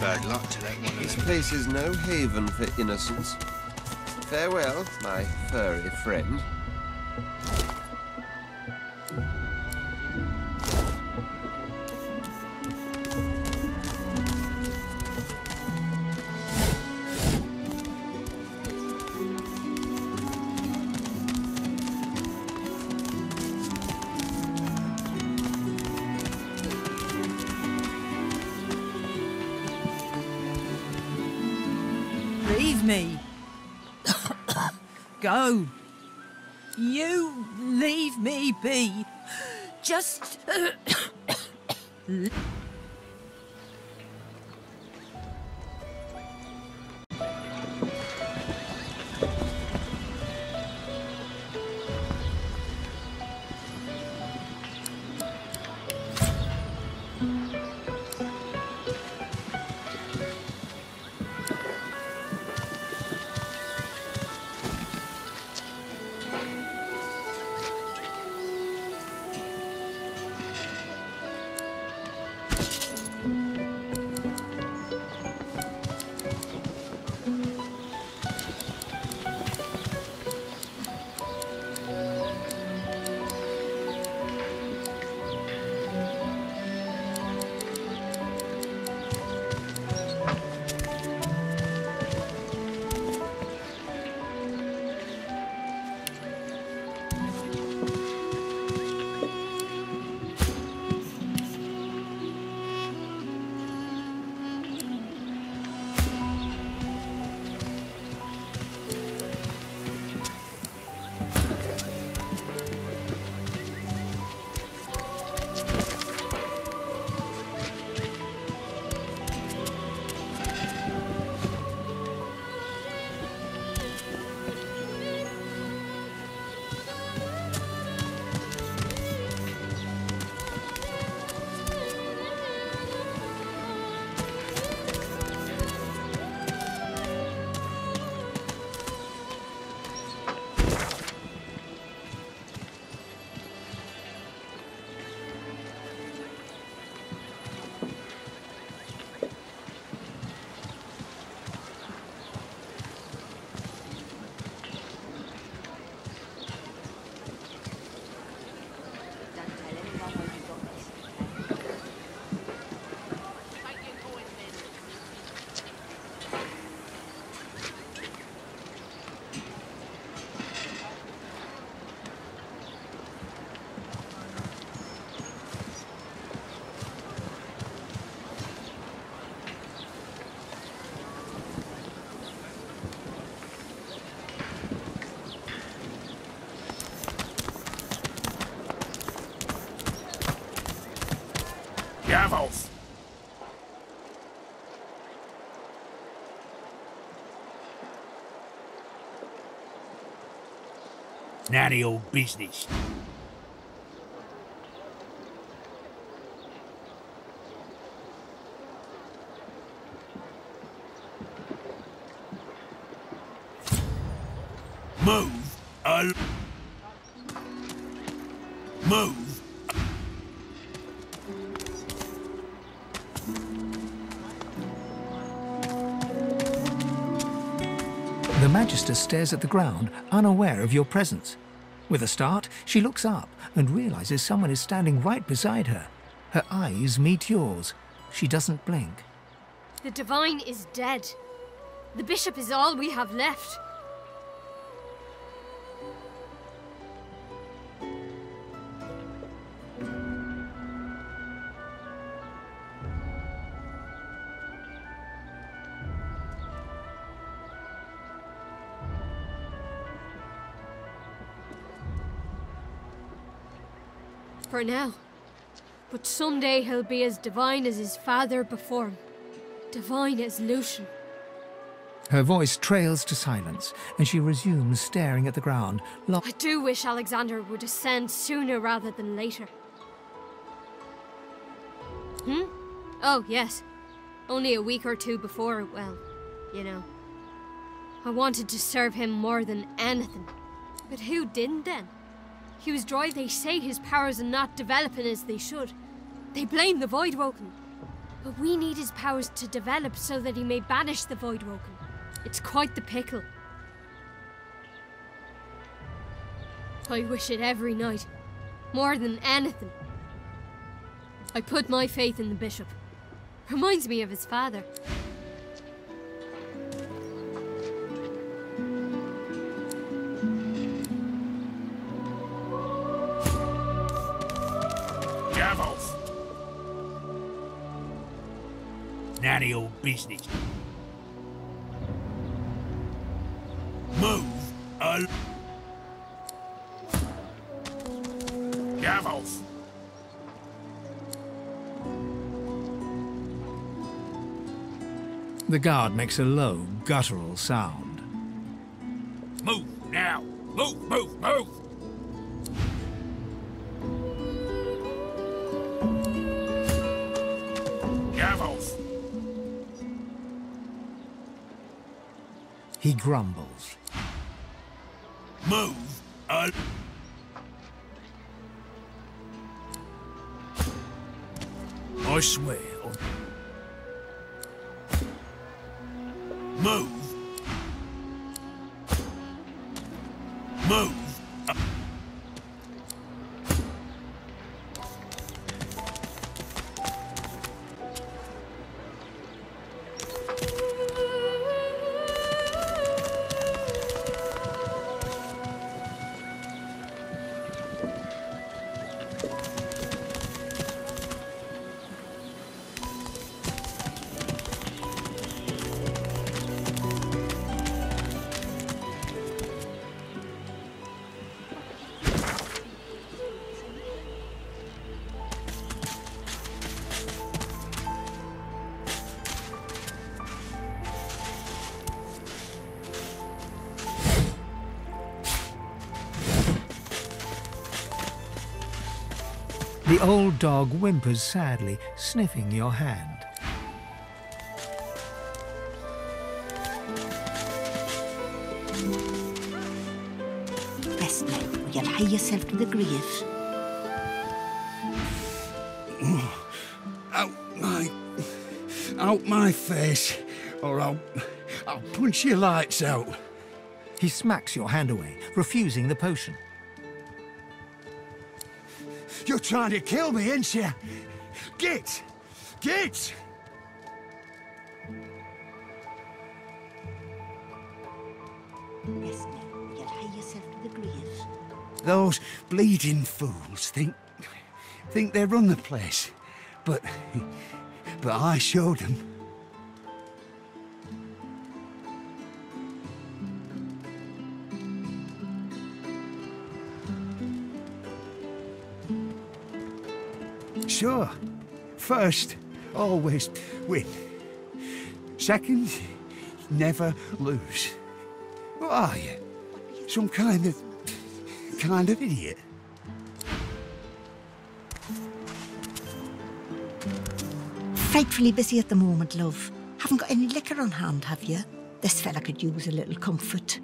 Bad luck to that one. This place is no haven for innocence. Farewell, my furry friend. Leave me. Go. You leave me be. Just... Davos! None of your business. Move. Move. The Magister stares at the ground, unaware of your presence. With a start, she looks up and realizes someone is standing right beside her. Her eyes meet yours. She doesn't blink. The Divine is dead. The Bishop is all we have left. For now. But someday he'll be as divine as his father before him. Divine as Lucian. Her voice trails to silence, and she resumes staring at the ground. I do wish Alexander would ascend sooner rather than later. Oh, yes. Only a week or two before, well, you know. I wanted to serve him more than anything. But who didn't then? He was dry, they say, his powers are not developing as they should. They blame the Voidwoken. But we need his powers to develop so that he may banish the Voidwoken. It's quite the pickle. I wish it every night. More than anything. I put my faith in the Bishop. Reminds me of his father. Devils! None of your business. Move. Devils! The guard makes a low, guttural sound. Move now! Move, move, move! Devils! He grumbles. Move! I swear. Move! Move! The old dog whimpers sadly, sniffing your hand. Rest now, or you'll hie yourself to the grave. Out my face, or I'll punch your lights out. He smacks your hand away, refusing the potion. You're trying to kill me, ain't you? Get! Get! Rest now, or you'll hie yourself to the grave. Those bleeding fools think they run the place, but I showed them. Sure. First, always win. Second, never lose. What are you? Some kind of idiot? Frightfully busy at the moment, love. Haven't got any liquor on hand, have you? This fella could use a little comfort.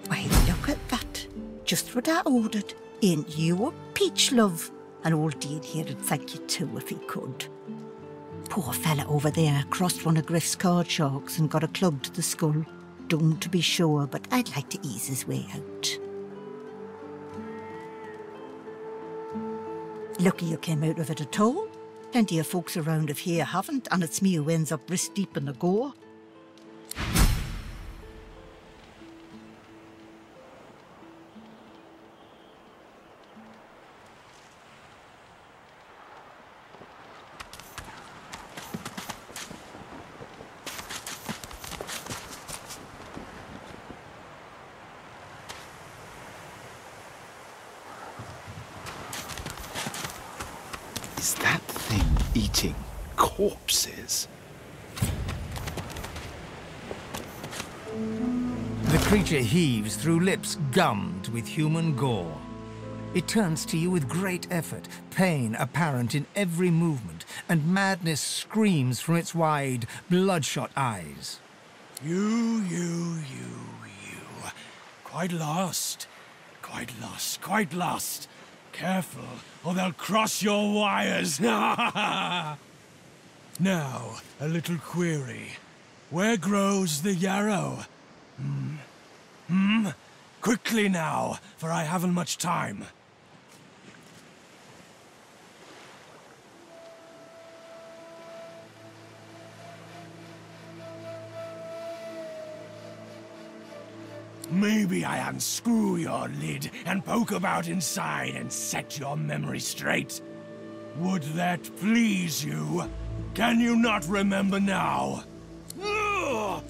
Why, look at that. Just what I ordered. Ain't you a peach, love? And old Dean here'd thank you too if he could. Poor fella over there crossed one of Griff's card sharks and got a club to the skull. Doomed to be sure, but I'd like to ease his way out. Lucky you came out of it at all. Plenty of folks around of here haven't, and it's me who ends up wrist deep in the gore. Is that thing eating corpses? The creature heaves through lips gummed with human gore. It turns to you with great effort, pain apparent in every movement, and madness screams from its wide, bloodshot eyes. You. Quite lost. Quite lost. Careful, or they'll cross your wires. Now, a little query. Where grows the yarrow? Quickly now, for I haven't much time. Maybe I unscrew your lid and poke about inside and set your memory straight. Would that please you? Can you not remember now? Ugh!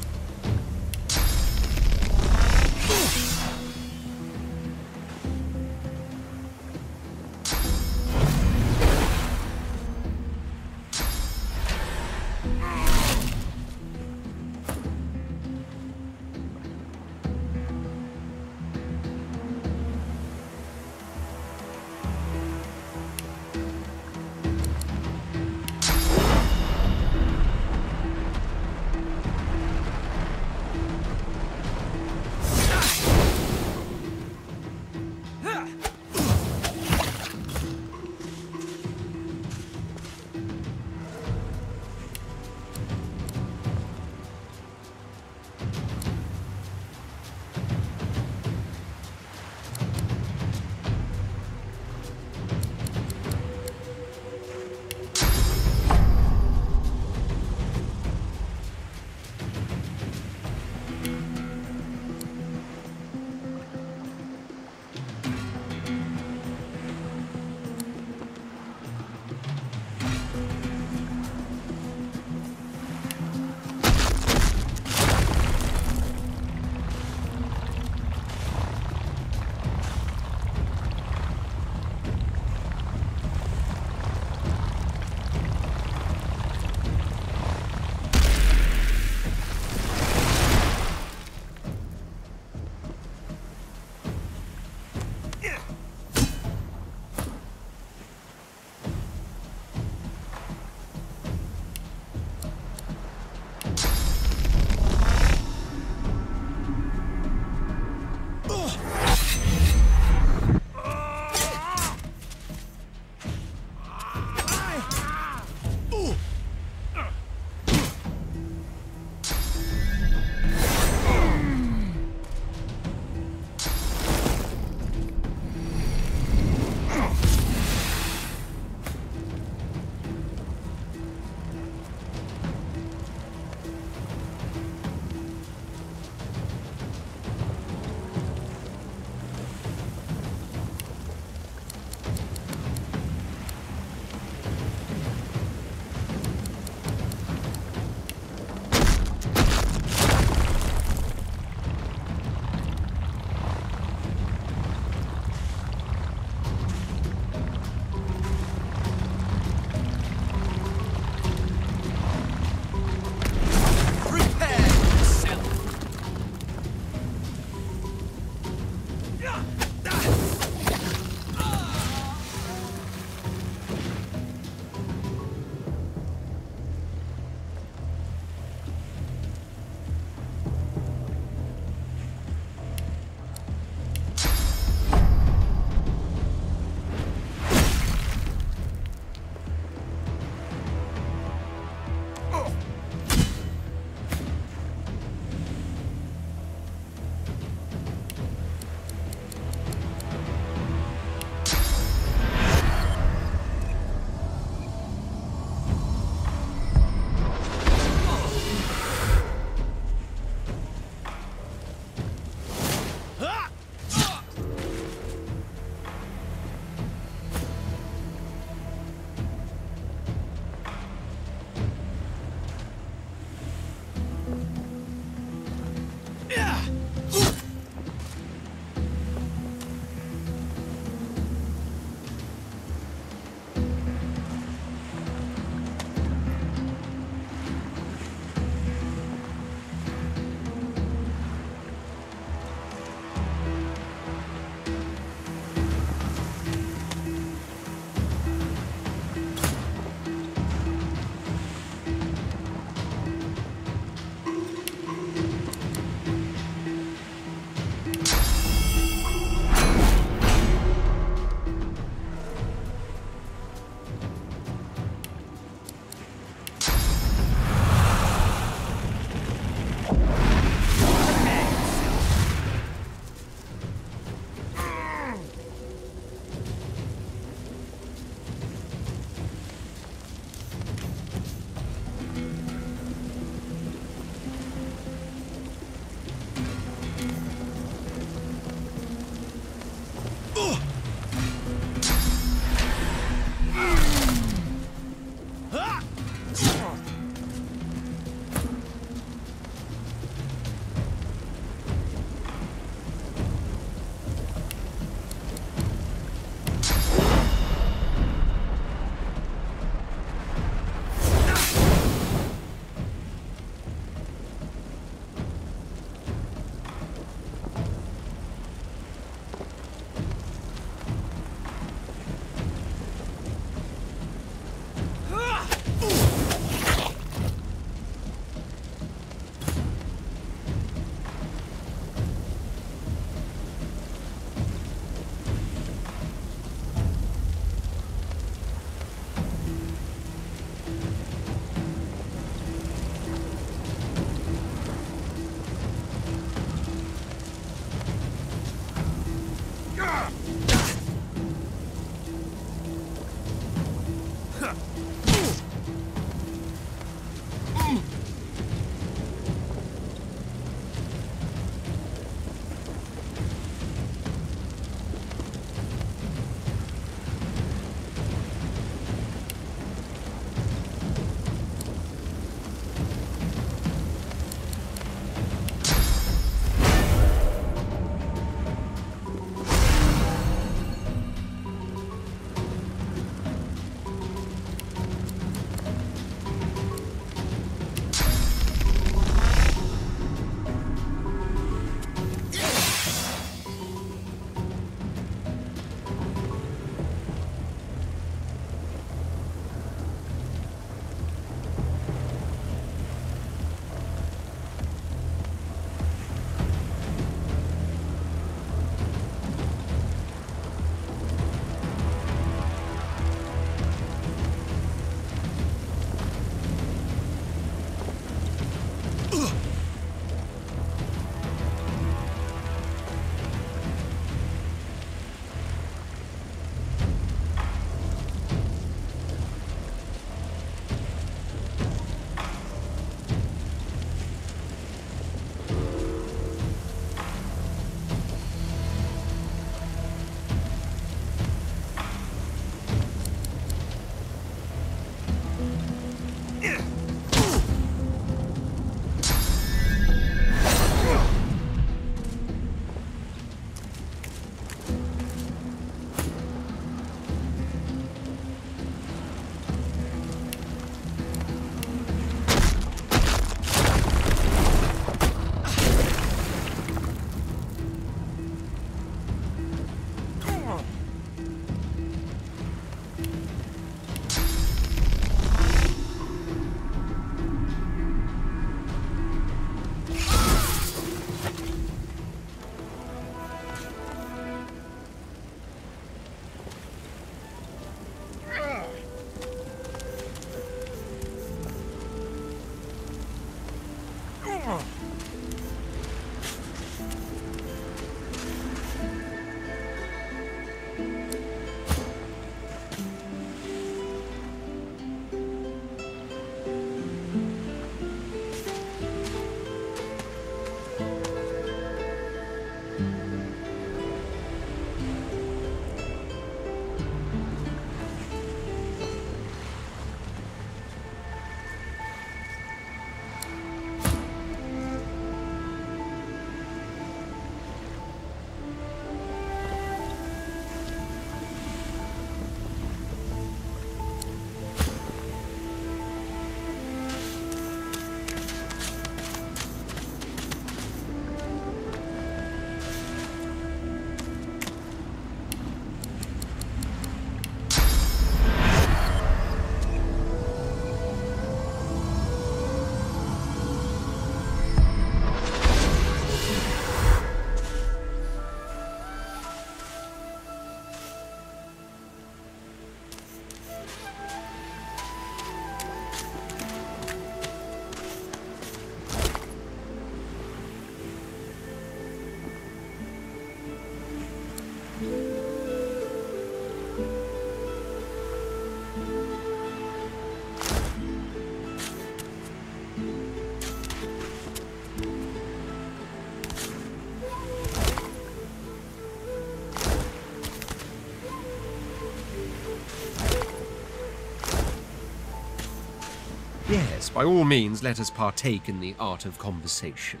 Yes, by all means, let us partake in the art of conversation.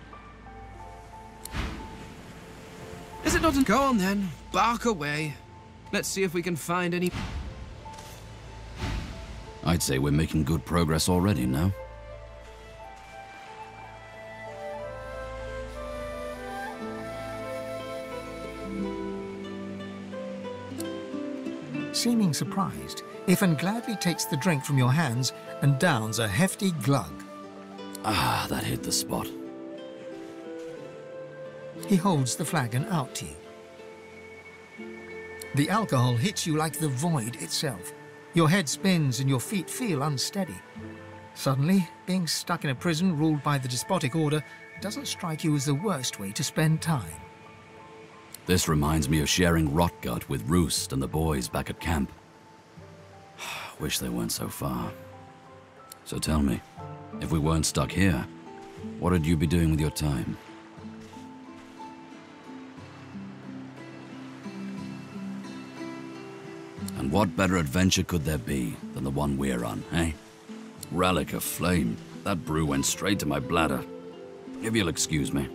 Is it not? Go on then, bark away. Let's see if we can find any... I'd say we're making good progress already, no? Seeming surprised, Ifan gladly takes the drink from your hands and downs a hefty glug. Ah, that hit the spot. He holds the flagon out to you. The alcohol hits you like the void itself. Your head spins and your feet feel unsteady. Suddenly, being stuck in a prison ruled by the despotic order doesn't strike you as the worst way to spend time. This reminds me of sharing Rotgut with Roost and the boys back at camp. Wish they weren't so far. So tell me, if we weren't stuck here, what would you be doing with your time? And what better adventure could there be than the one we're on, eh? Relic of Flame. That brew went straight to my bladder. If you'll excuse me.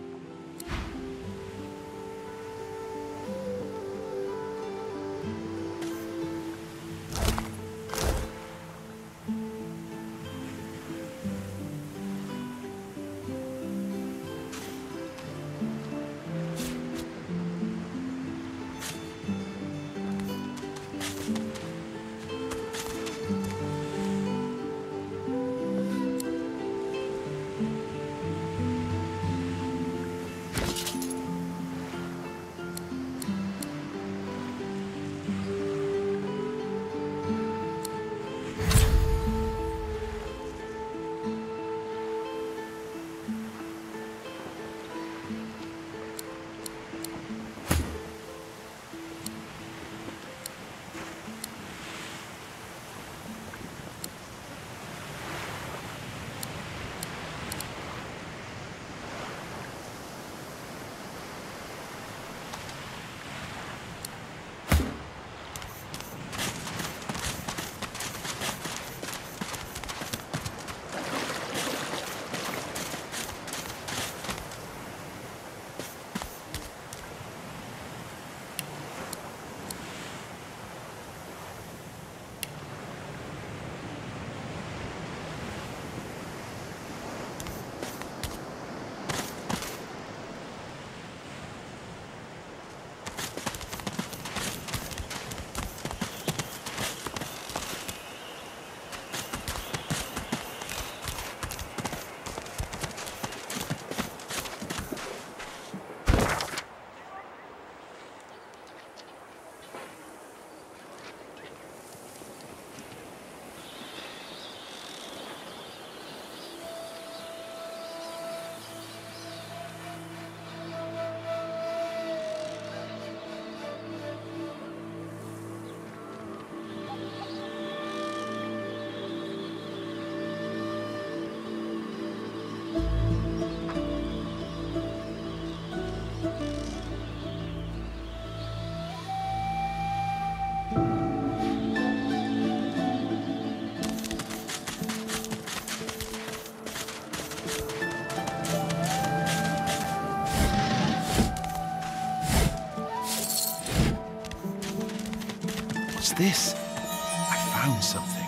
this? I found something.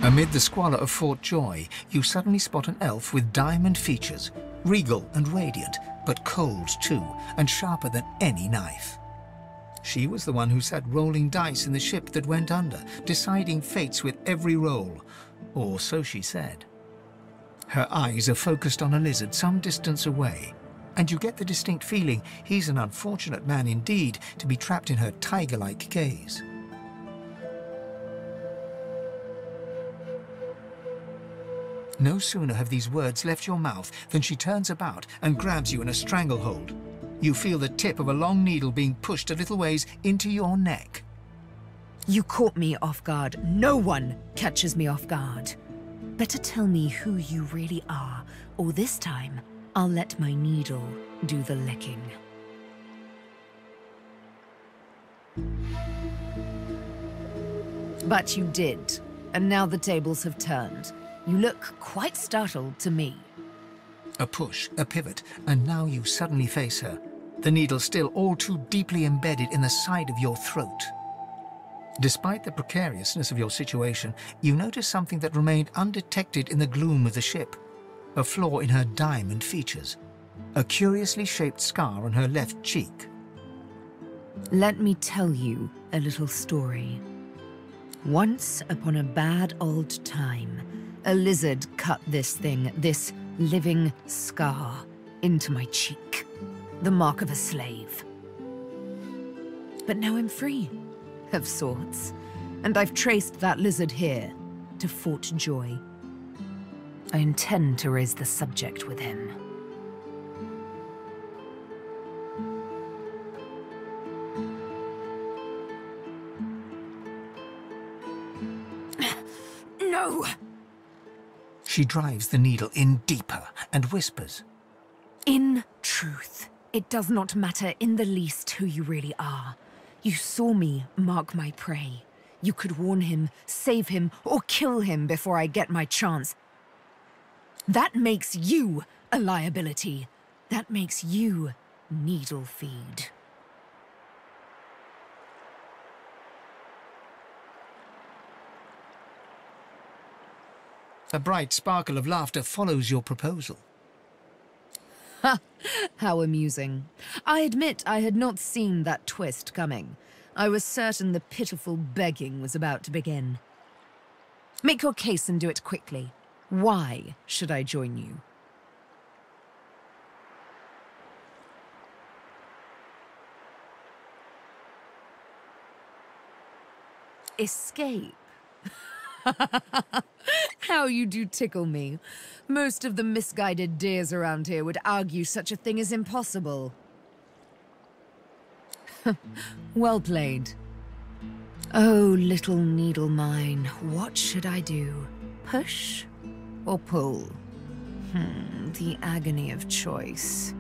Amid the squalor of Fort Joy, you suddenly spot an elf with diamond features, regal and radiant, but cold too, and sharper than any knife. She was the one who sat rolling dice in the ship that went under, deciding fates with every roll, or so she said. Her eyes are focused on a lizard some distance away, and you get the distinct feeling he's an unfortunate man indeed to be trapped in her tiger-like gaze. No sooner have these words left your mouth than she turns about and grabs you in a stranglehold. You feel the tip of a long needle being pushed a little ways into your neck. You caught me off guard. No one catches me off guard. Better tell me who you really are, or this time I'll let my needle do the licking. But you did, and now the tables have turned. You look quite startled to me. A push, a pivot, and now you suddenly face her, the needle still all too deeply embedded in the side of your throat. Despite the precariousness of your situation, you notice something that remained undetected in the gloom of the ship. A flaw in her diamond features. A curiously shaped scar on her left cheek. Let me tell you a little story. Once upon a bad old time, a lizard cut this thing, this living scar, into my cheek. The mark of a slave. But now I'm free, of sorts. And I've traced that lizard here, to Fort Joy. I intend to raise the subject with him. No! She drives the needle in deeper and whispers. In truth, it does not matter in the least who you really are. You saw me mark my prey. You could warn him, save him, or kill him before I get my chance. That makes you a liability. That makes you needle feed. A bright sparkle of laughter follows your proposal. Ha! How amusing. I admit I had not seen that twist coming. I was certain the pitiful begging was about to begin. Make your case and do it quickly. Why should I join you? Escape? How you do tickle me. Most of the misguided deers around here would argue such a thing is impossible. Well played. Oh, little needle mine, what should I do? Push or pull? The agony of choice.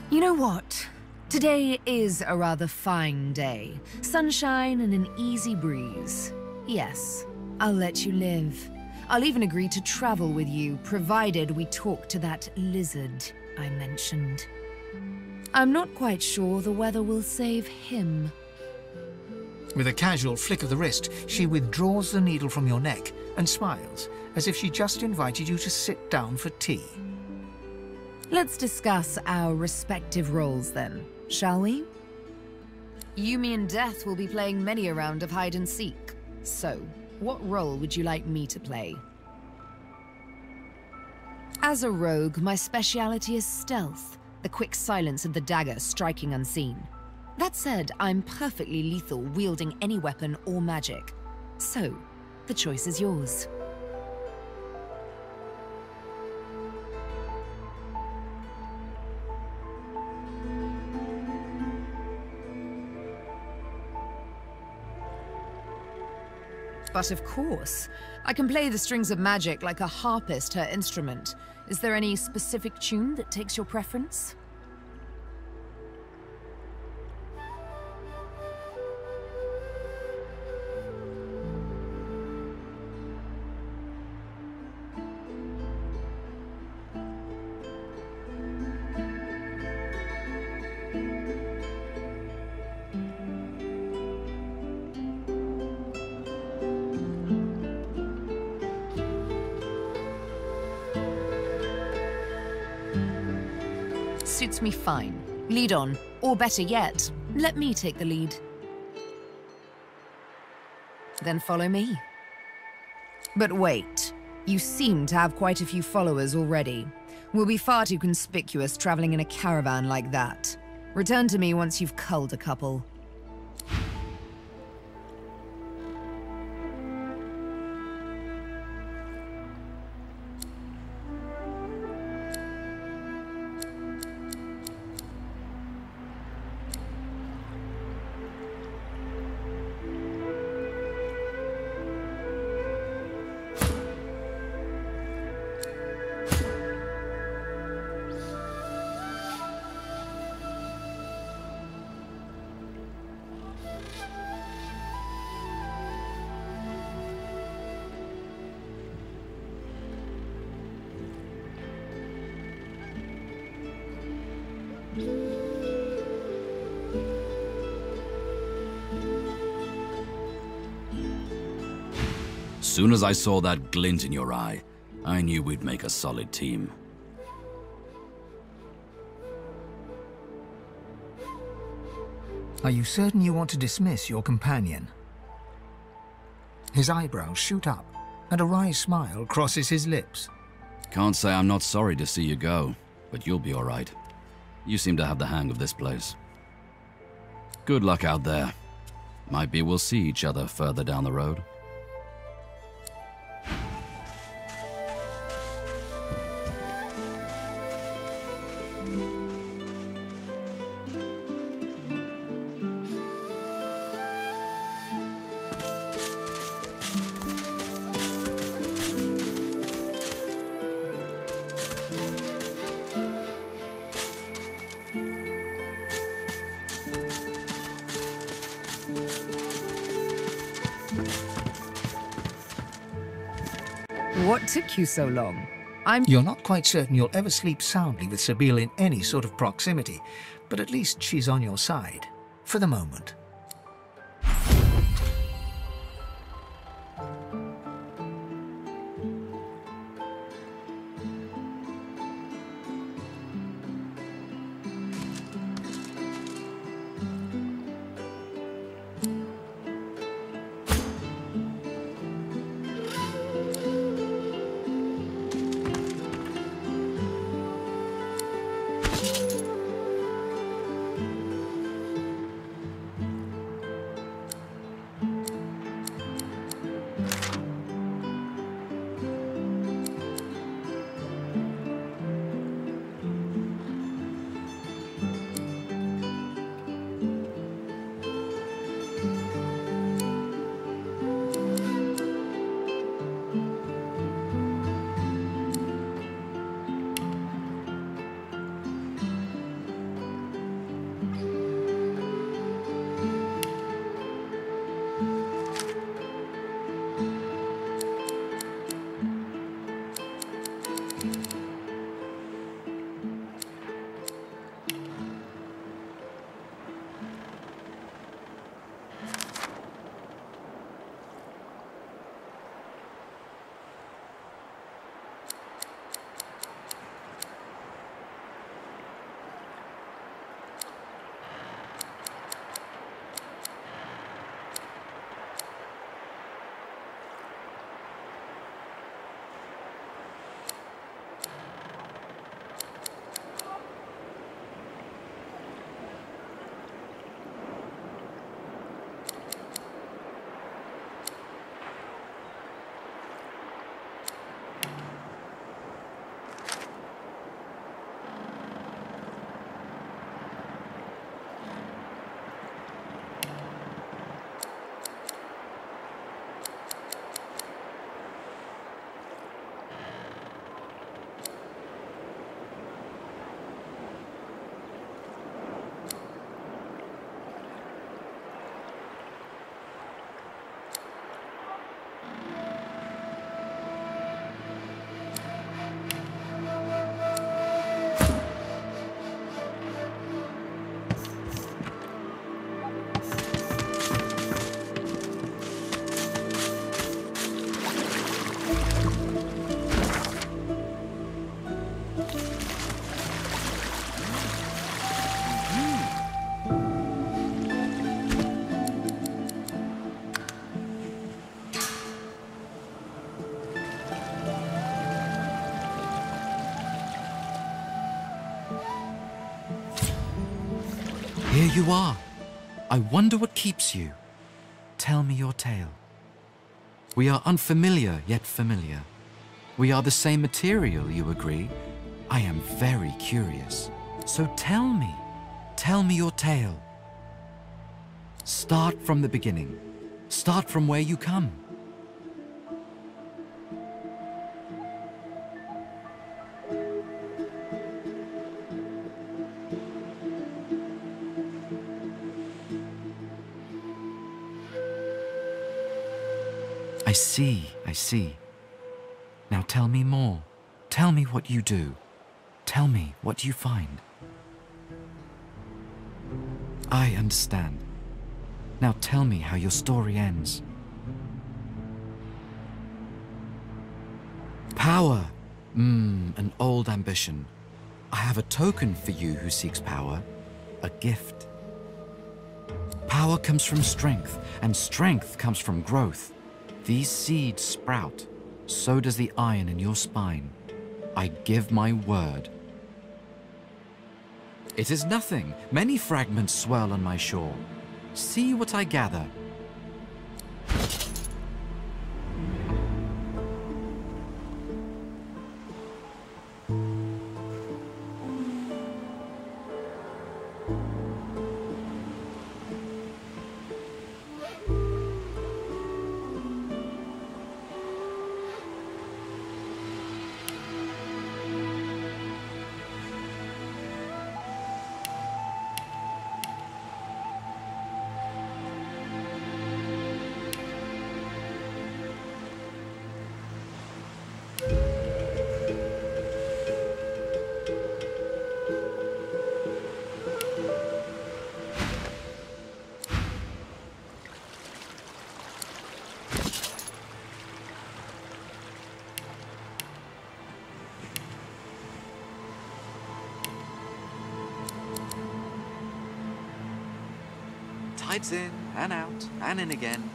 You know what? Today is a rather fine day. Sunshine and an easy breeze. Yes, I'll let you live. I'll even agree to travel with you, provided we talk to that lizard I mentioned. I'm not quite sure the weather will save him. With a casual flick of the wrist, she withdraws the needle from your neck and smiles, as if she just invited you to sit down for tea. Let's discuss our respective roles then, shall we? You, me, and Death will be playing many a round of hide and seek. So, what role would you like me to play? As a rogue, my speciality is stealth, the quick silence of the dagger striking unseen. That said, I'm perfectly lethal wielding any weapon or magic. So, the choice is yours. But of course, I can play the strings of magic like a harpist her instrument. Is there any specific tune that takes your preference? Suits me fine. Lead on. Or better yet, let me take the lead. Then follow me. But wait. You seem to have quite a few followers already. We'll be far too conspicuous traveling in a caravan like that. Return to me once you've culled a couple. Soon as I saw that glint in your eye, I knew we'd make a solid team. Are you certain you want to dismiss your companion? His eyebrows shoot up, and a wry smile crosses his lips. Can't say I'm not sorry to see you go, but you'll be all right. You seem to have the hang of this place. Good luck out there. Might be we'll see each other further down the road. What took you so long? You're not quite certain you'll ever sleep soundly with Sabine in any sort of proximity, but at least she's on your side. For the moment. Here you are. I wonder what keeps you. Tell me your tale. We are unfamiliar yet familiar. We are the same material, you agree? I am very curious. So tell me your tale. Start from the beginning. Start from where you come. I see. Now tell me more. Tell me what you do. Tell me what you find. I understand. Now tell me how your story ends. Power. An old ambition. I have a token for you who seeks power. A gift. Power comes from strength, and strength comes from growth. These seeds sprout. So does the iron in your spine. I give my word. It is nothing. Many fragments swirl on my shore. See what I gather. Slides in and out and in again.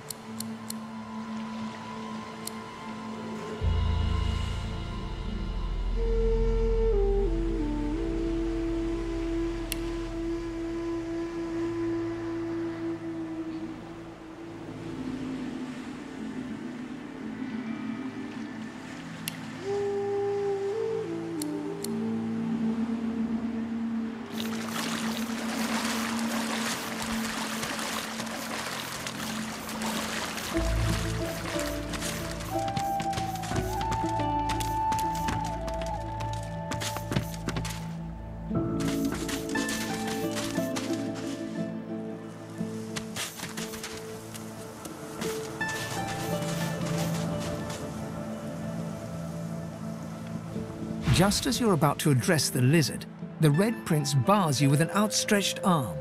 Just as you're about to address the lizard, the Red Prince bars you with an outstretched arm.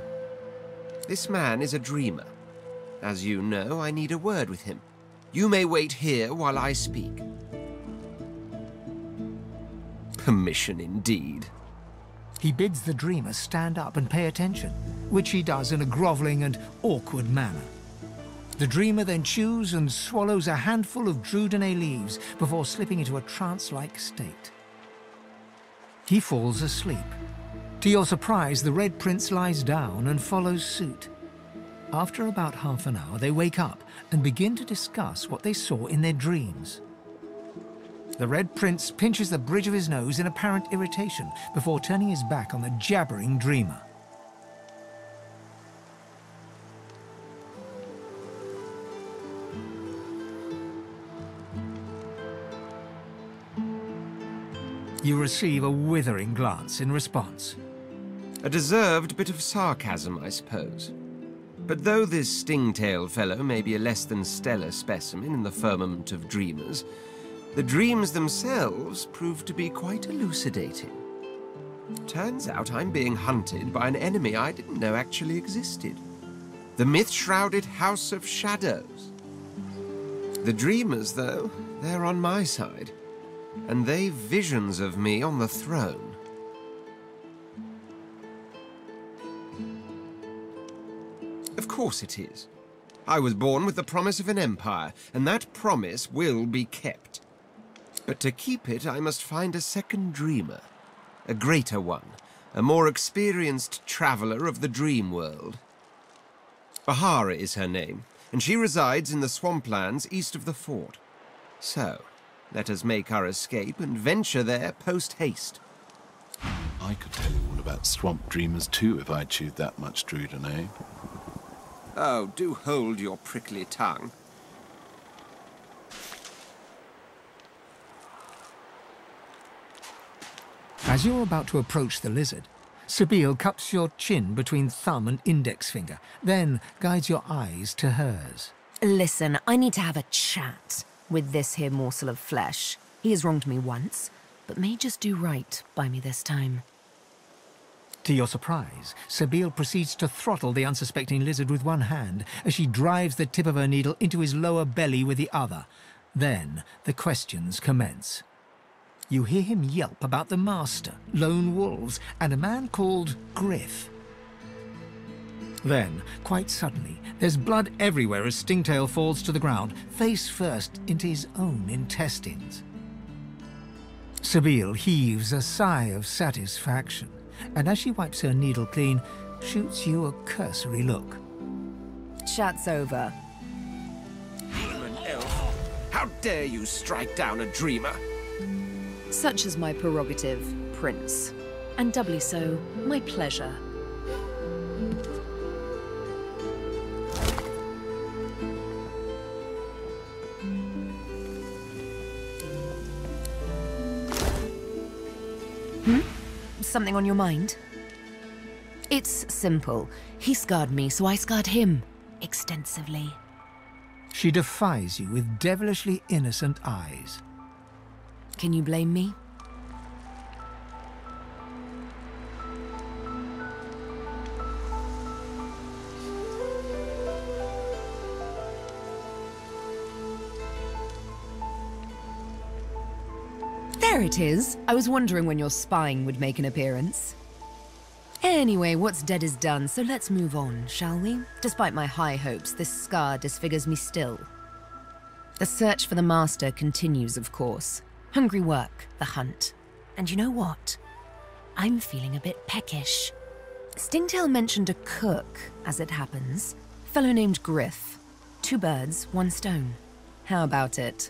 This man is a dreamer. As you know, I need a word with him. You may wait here while I speak. Permission indeed. He bids the dreamer stand up and pay attention, which he does in a groveling and awkward manner. The dreamer then chews and swallows a handful of Drudenay leaves before slipping into a trance-like state. He falls asleep. To your surprise, the Red Prince lies down and follows suit. After about half an hour, they wake up and begin to discuss what they saw in their dreams. The Red Prince pinches the bridge of his nose in apparent irritation before turning his back on the jabbering dreamer. You receive a withering glance in response. A deserved bit of sarcasm, I suppose. But though this stingtail fellow may be a less than stellar specimen in the firmament of dreamers, the dreams themselves prove to be quite elucidating. Turns out I'm being hunted by an enemy I didn't know actually existed. The myth-shrouded House of Shadows. The dreamers, though, they're on my side. And they've visions of me on the throne. Of course it is. I was born with the promise of an empire, and that promise will be kept. But to keep it, I must find a second dreamer. A greater one, a more experienced traveler of the dream world. Bahara is her name, and she resides in the swamplands east of the fort. So, let us make our escape and venture there post-haste. I could tell you all about swamp dreamers too if I chewed that much Drudenay. Oh, do hold your prickly tongue. As you're about to approach the lizard, Sabine cups your chin between thumb and index finger, then guides your eyes to hers. Listen, I need to have a chat with this here morsel of flesh. He has wronged me once, but may just do right by me this time. To your surprise, Sabine proceeds to throttle the unsuspecting lizard with one hand as she drives the tip of her needle into his lower belly with the other. Then the questions commence. You hear him yelp about the master, lone wolves, and a man called Griff. Then, quite suddenly, there's blood everywhere as Stingtail falls to the ground, face first into his own intestines. Sabine heaves a sigh of satisfaction, and as she wipes her needle clean, shoots you a cursory look. Chat's over. Human elf, how dare you strike down a dreamer? Such is my prerogative, Prince. And doubly so, my pleasure. Something on your mind? It's simple. He scarred me, so I scarred him. Extensively. She defies you with devilishly innocent eyes. Can you blame me? There it is. I was wondering when your spying would make an appearance. Anyway, what's dead is done, so let's move on, shall we? Despite my high hopes, this scar disfigures me still. The search for the master continues, of course. Hungry work, the hunt. And you know what? I'm feeling a bit peckish. Stingtail mentioned a cook, as it happens. A fellow named Griff. 2 birds, 1 stone. How about it?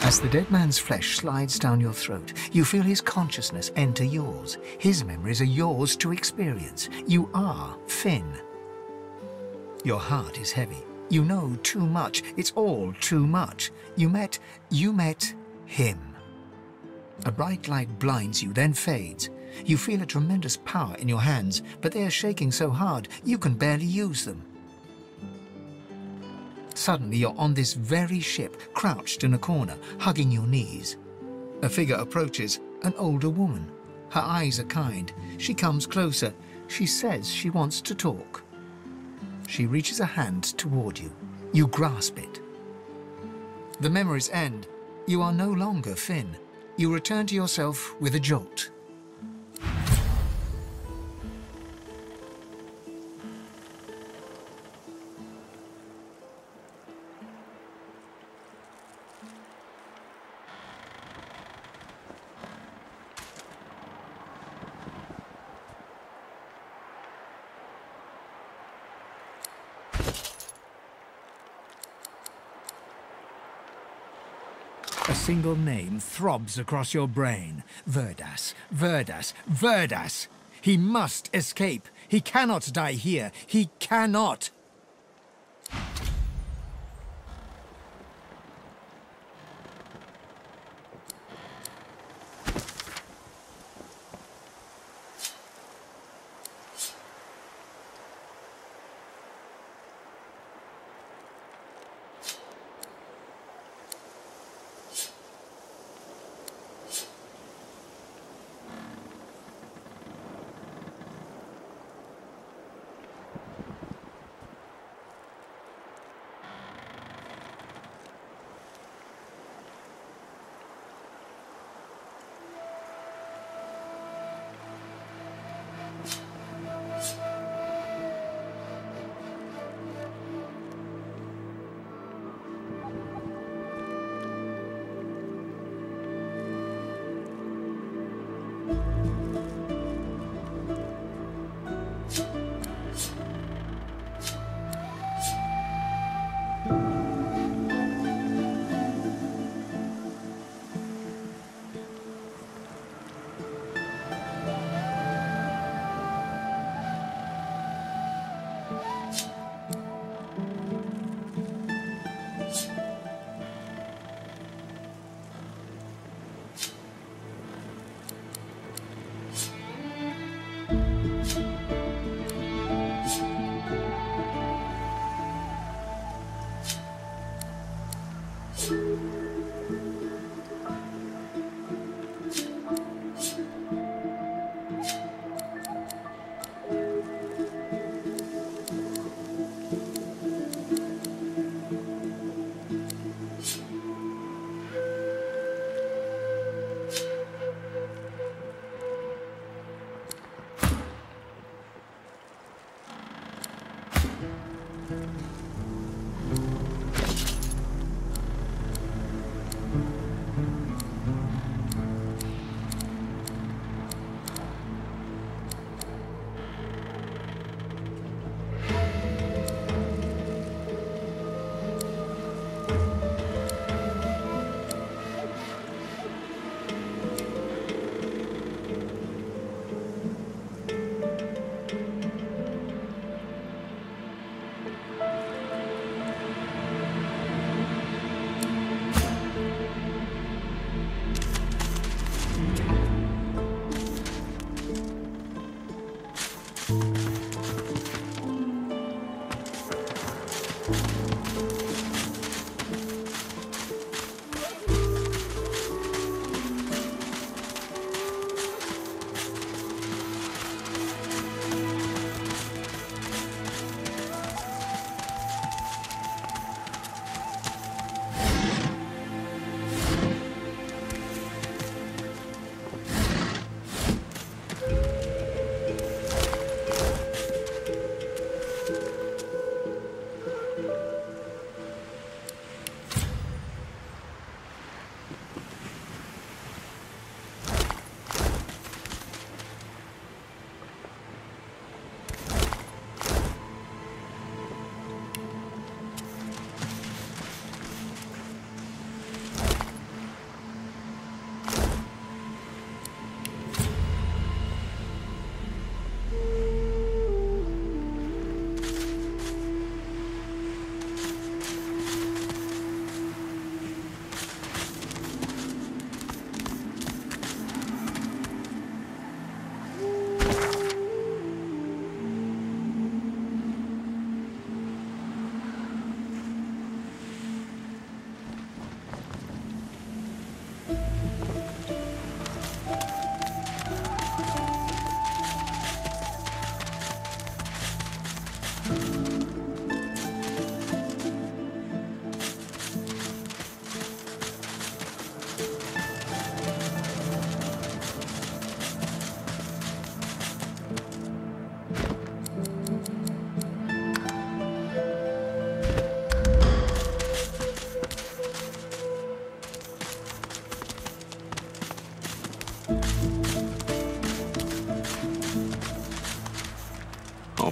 As the dead man's flesh slides down your throat, you feel his consciousness enter yours. His memories are yours to experience. You are Finn. Your heart is heavy. You know too much. It's all too much. You met him. A bright light blinds you, then fades. You feel a tremendous power in your hands, but they are shaking so hard you can barely use them. Suddenly you're on this very ship, crouched in a corner, hugging your knees. A figure approaches, an older woman. Her eyes are kind. She comes closer. She says she wants to talk. She reaches a hand toward you. You grasp it. The memories end. You are no longer Finn. You return to yourself with a jolt. A single name throbs across your brain. Verdas, Verdas, Verdas! He must escape. He cannot die here. He cannot!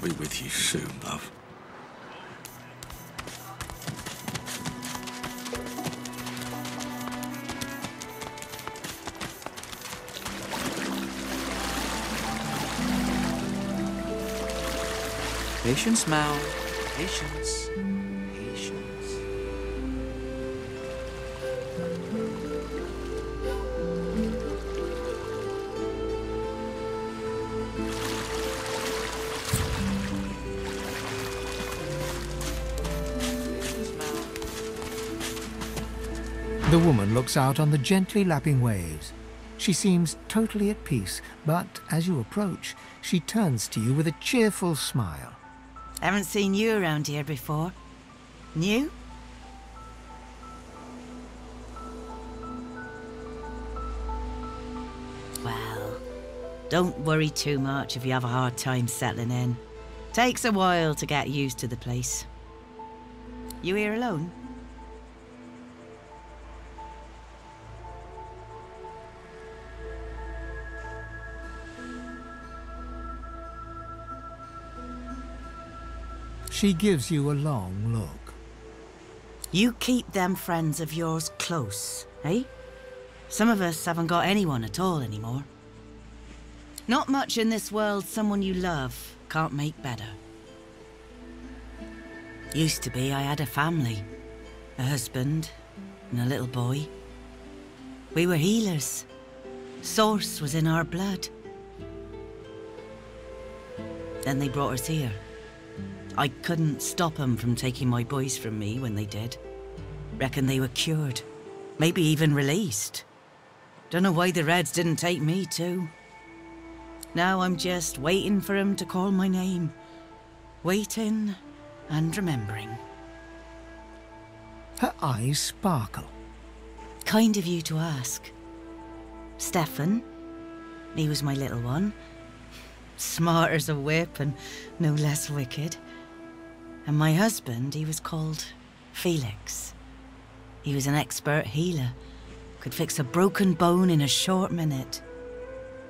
be with you soon, love. Patience, Mal. Patience. Patience. The woman looks out on the gently lapping waves. She seems totally at peace, but as you approach, she turns to you with a cheerful smile. Haven't seen you around here before. New? Well, don't worry too much if you have a hard time settling in. Takes a while to get used to the place. You here alone? She gives you a long look. You keep them friends of yours close, eh? Some of us haven't got anyone at all anymore. Not much in this world someone you love can't make better. Used to be I had a family, a husband and a little boy. We were healers. Source was in our blood. Then they brought us here. I couldn't stop them from taking my boys from me when they did. Reckon they were cured. Maybe even released. Don't know why the Reds didn't take me too. Now I'm just waiting for them to call my name. Waiting and remembering. Her eyes sparkle. Kind of you to ask. Stefan, he was my little one. Smart as a whip and no less wicked. And my husband, he was called Felix. He was an expert healer. Could fix a broken bone in a short minute.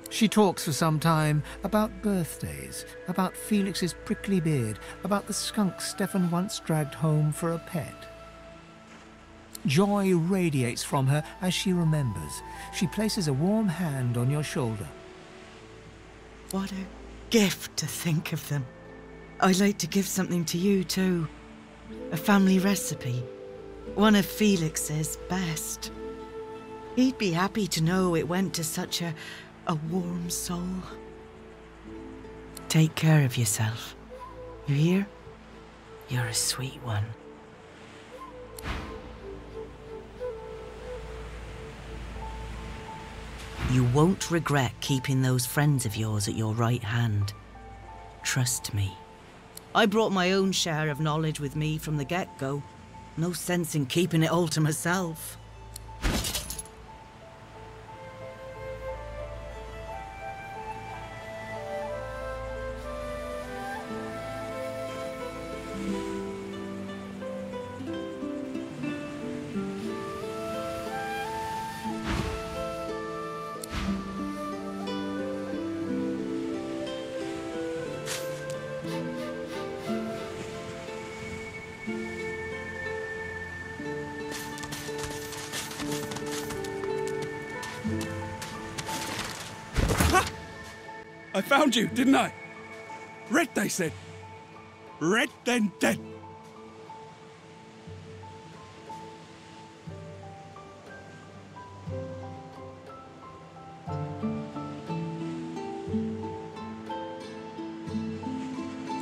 She talks for some time about birthdays, about Felix's prickly beard, about the skunk Stefan once dragged home for a pet. Joy radiates from her as she remembers. She places a warm hand on your shoulder. What a gift to think of them. I'd like to give something to you too. A family recipe. One of Felix's best. He'd be happy to know it went to such a warm soul. Take care of yourself. You hear? You're a sweet one. You won't regret keeping those friends of yours at your right hand. Trust me. I brought my own share of knowledge with me from the get-go. No sense in keeping it all to myself. I found you, didn't I? Red, they said. Red, then dead.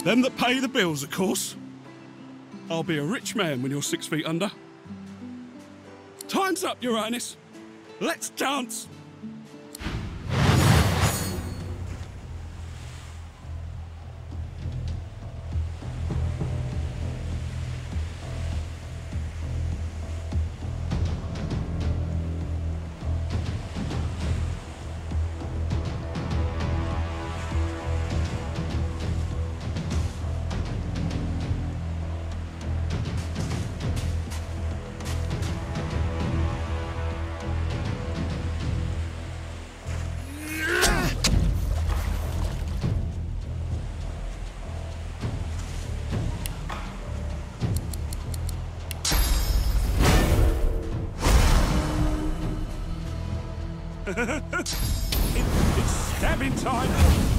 Them that pay the bills, of course. I'll be a rich man when you're 6 feet under. Time's up, Your Highness. Let's dance. It's stabbing time!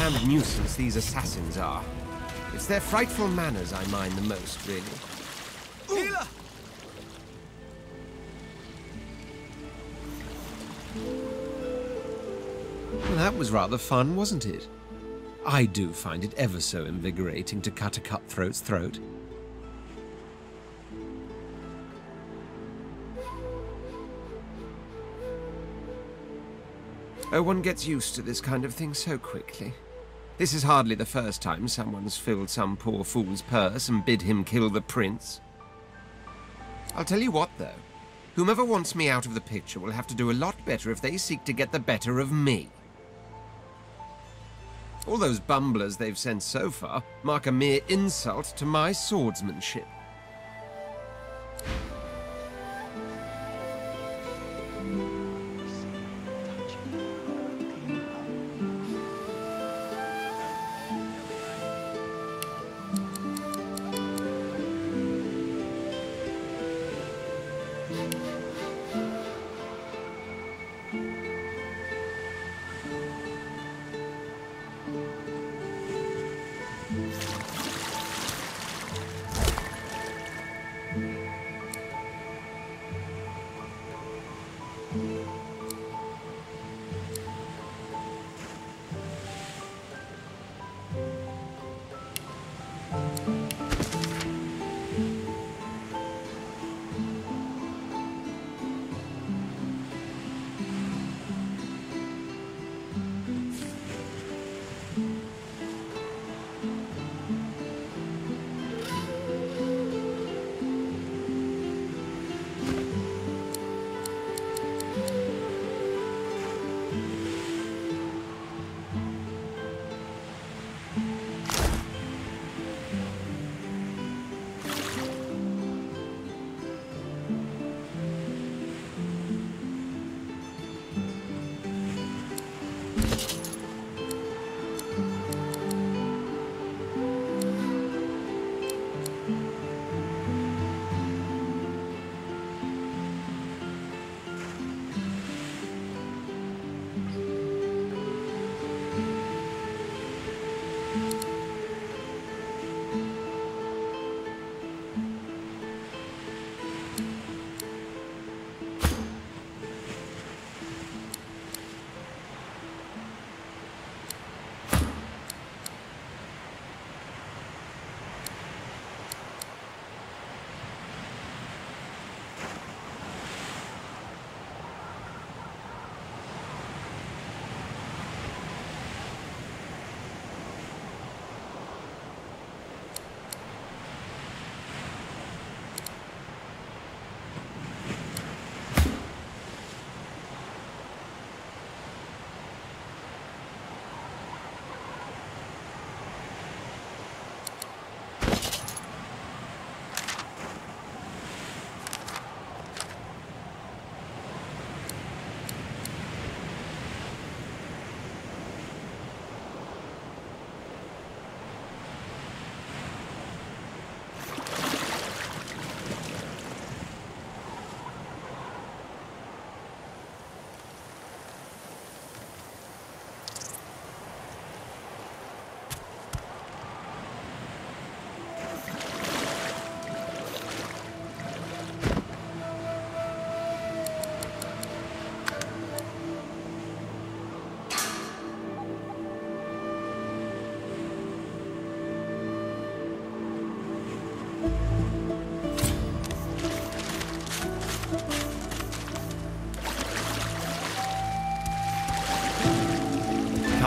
damned nuisance these assassins are. It's their frightful manners I mind the most, really. Healer! Well, that was rather fun, wasn't it? I do find it ever so invigorating to cut a cutthroat's throat. Oh, one gets used to this kind of thing so quickly. This is hardly the first time someone's filled some poor fool's purse and bid him kill the prince. I'll tell you what, though. Whomever wants me out of the picture will have to do a lot better if they seek to get the better of me. All those bumblers they've sent so far mark a mere insult to my swordsmanship.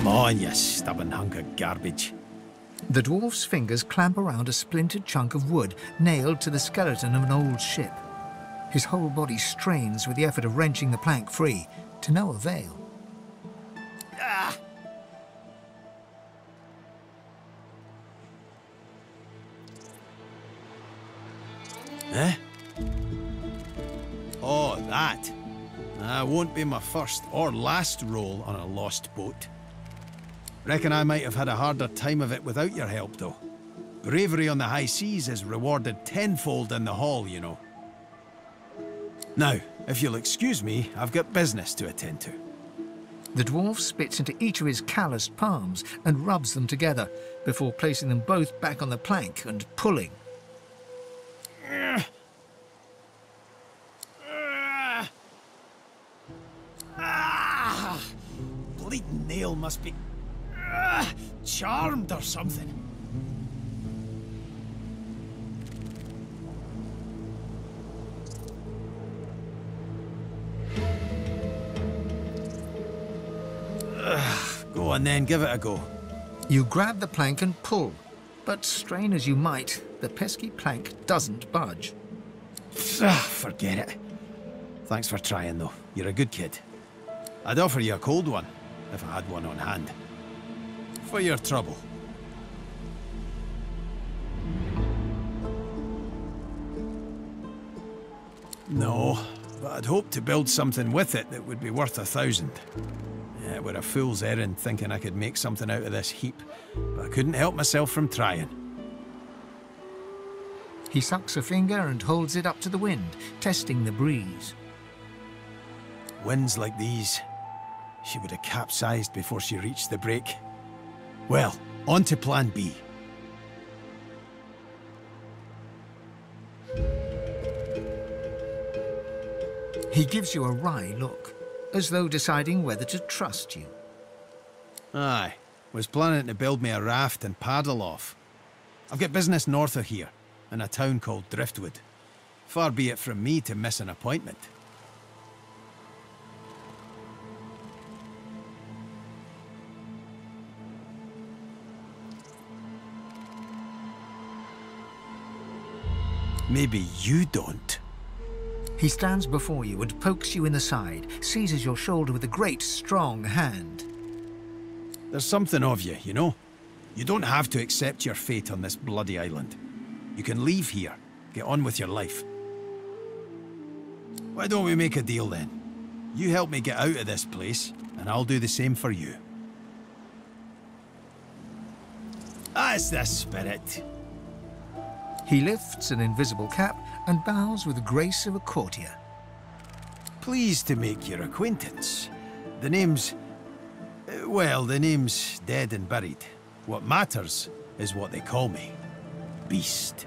Come on, you stubborn hunk of garbage. The dwarf's fingers clamp around a splintered chunk of wood nailed to the skeleton of an old ship. His whole body strains with the effort of wrenching the plank free, to no avail. Ah! Eh? Oh, that. That won't be my first or last roll on a lost boat. Reckon I might have had a harder time of it without your help, though. Bravery on the high seas is rewarded tenfold in the hall, you know. Now, if you'll excuse me, I've got business to attend to. The dwarf spits into each of his calloused palms and rubs them together before placing them both back on the plank and pulling. Bleeding nail must be charmed or something. Go on then, give it a go. You grab the plank and pull, but strain as you might, the pesky plank doesn't budge. Forget it. Thanks for trying, though. You're a good kid. I'd offer you a cold one, if I had one on hand. For your trouble. No, but I'd hoped to build something with it that would be worth 1,000. Yeah, it were a fool's errand thinking I could make something out of this heap, but I couldn't help myself from trying. He sucks a finger and holds it up to the wind, testing the breeze. Winds like these, she would have capsized before she reached the break. Well, on to plan B. He gives you a wry look, as though deciding whether to trust you. Aye, was planning to build me a raft and paddle off. I've got business north of here, in a town called Driftwood. Far be it from me to miss an appointment. Maybe you don't. He stands before you and pokes you in the side, seizes your shoulder with a great, strong hand. There's something of you, you know? You don't have to accept your fate on this bloody island. You can leave here, get on with your life. Why don't we make a deal then? You help me get out of this place, and I'll do the same for you. That's the spirit. He lifts an invisible cap and bows with the grace of a courtier. Pleased to make your acquaintance. The name's... well, the name's dead and buried. What matters is what they call me. Beast.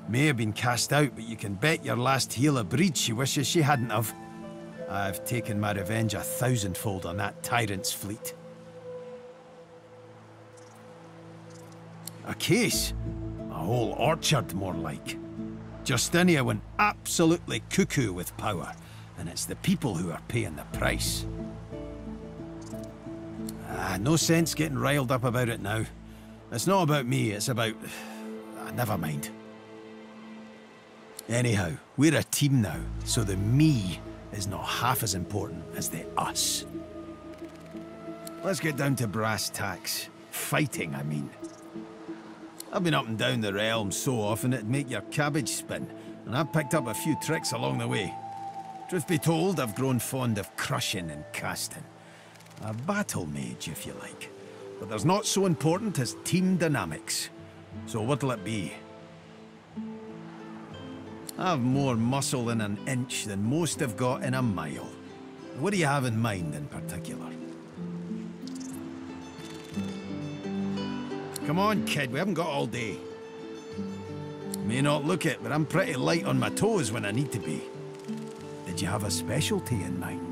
May have been cast out, but you can bet your last heel of breed she wishes she hadn't have. I've taken my revenge 1,000-fold on that tyrant's fleet. A case? A whole orchard, more like. Justinia went absolutely cuckoo with power, and it's the people who are paying the price. No sense getting riled up about it now. It's not about me, it's about... never mind. Anyhow, we're a team now, so the me is not half as important as the us. Let's get down to brass tacks. Fighting, I mean. I've been up and down the realm so often it'd make your cabbage spin, and I've picked up a few tricks along the way. Truth be told, I've grown fond of crushing and casting. A battle mage, if you like. But there's not so important as team dynamics. So what'll it be? I've more muscle in an inch than most have got in a mile. What do you have in mind in particular? Come on, kid, we haven't got all day. May not look it, but I'm pretty light on my toes when I need to be. Did you have a specialty in mind?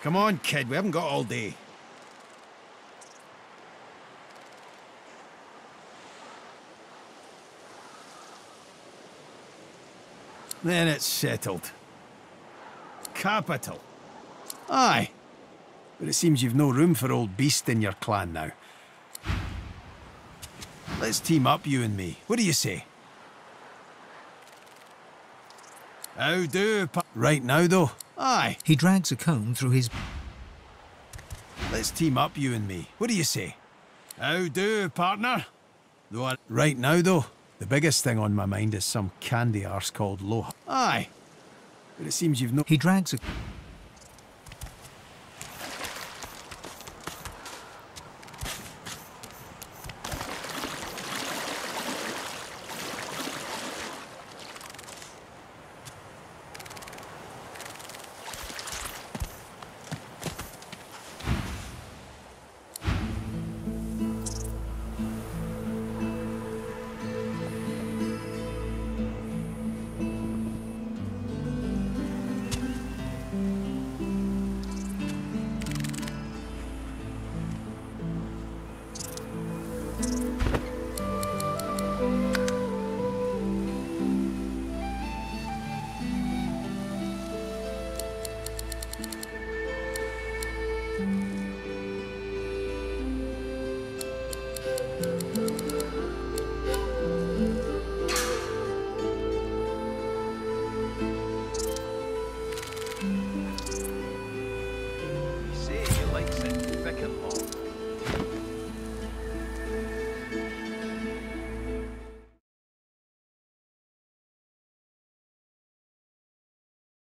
Come on, kid, we haven't got all day. Then it's settled. Capital. Aye. But it seems you've no room for old Beast in your clan now. Let's team up, you and me. What do you say? How do, right now, though? Aye. He drags a comb through his... Let's team up, you and me. What do you say? How do, partner? Though right now, though, The biggest thing on my mind is some candy arse called Loha. Aye, but it seems you've no... He drags a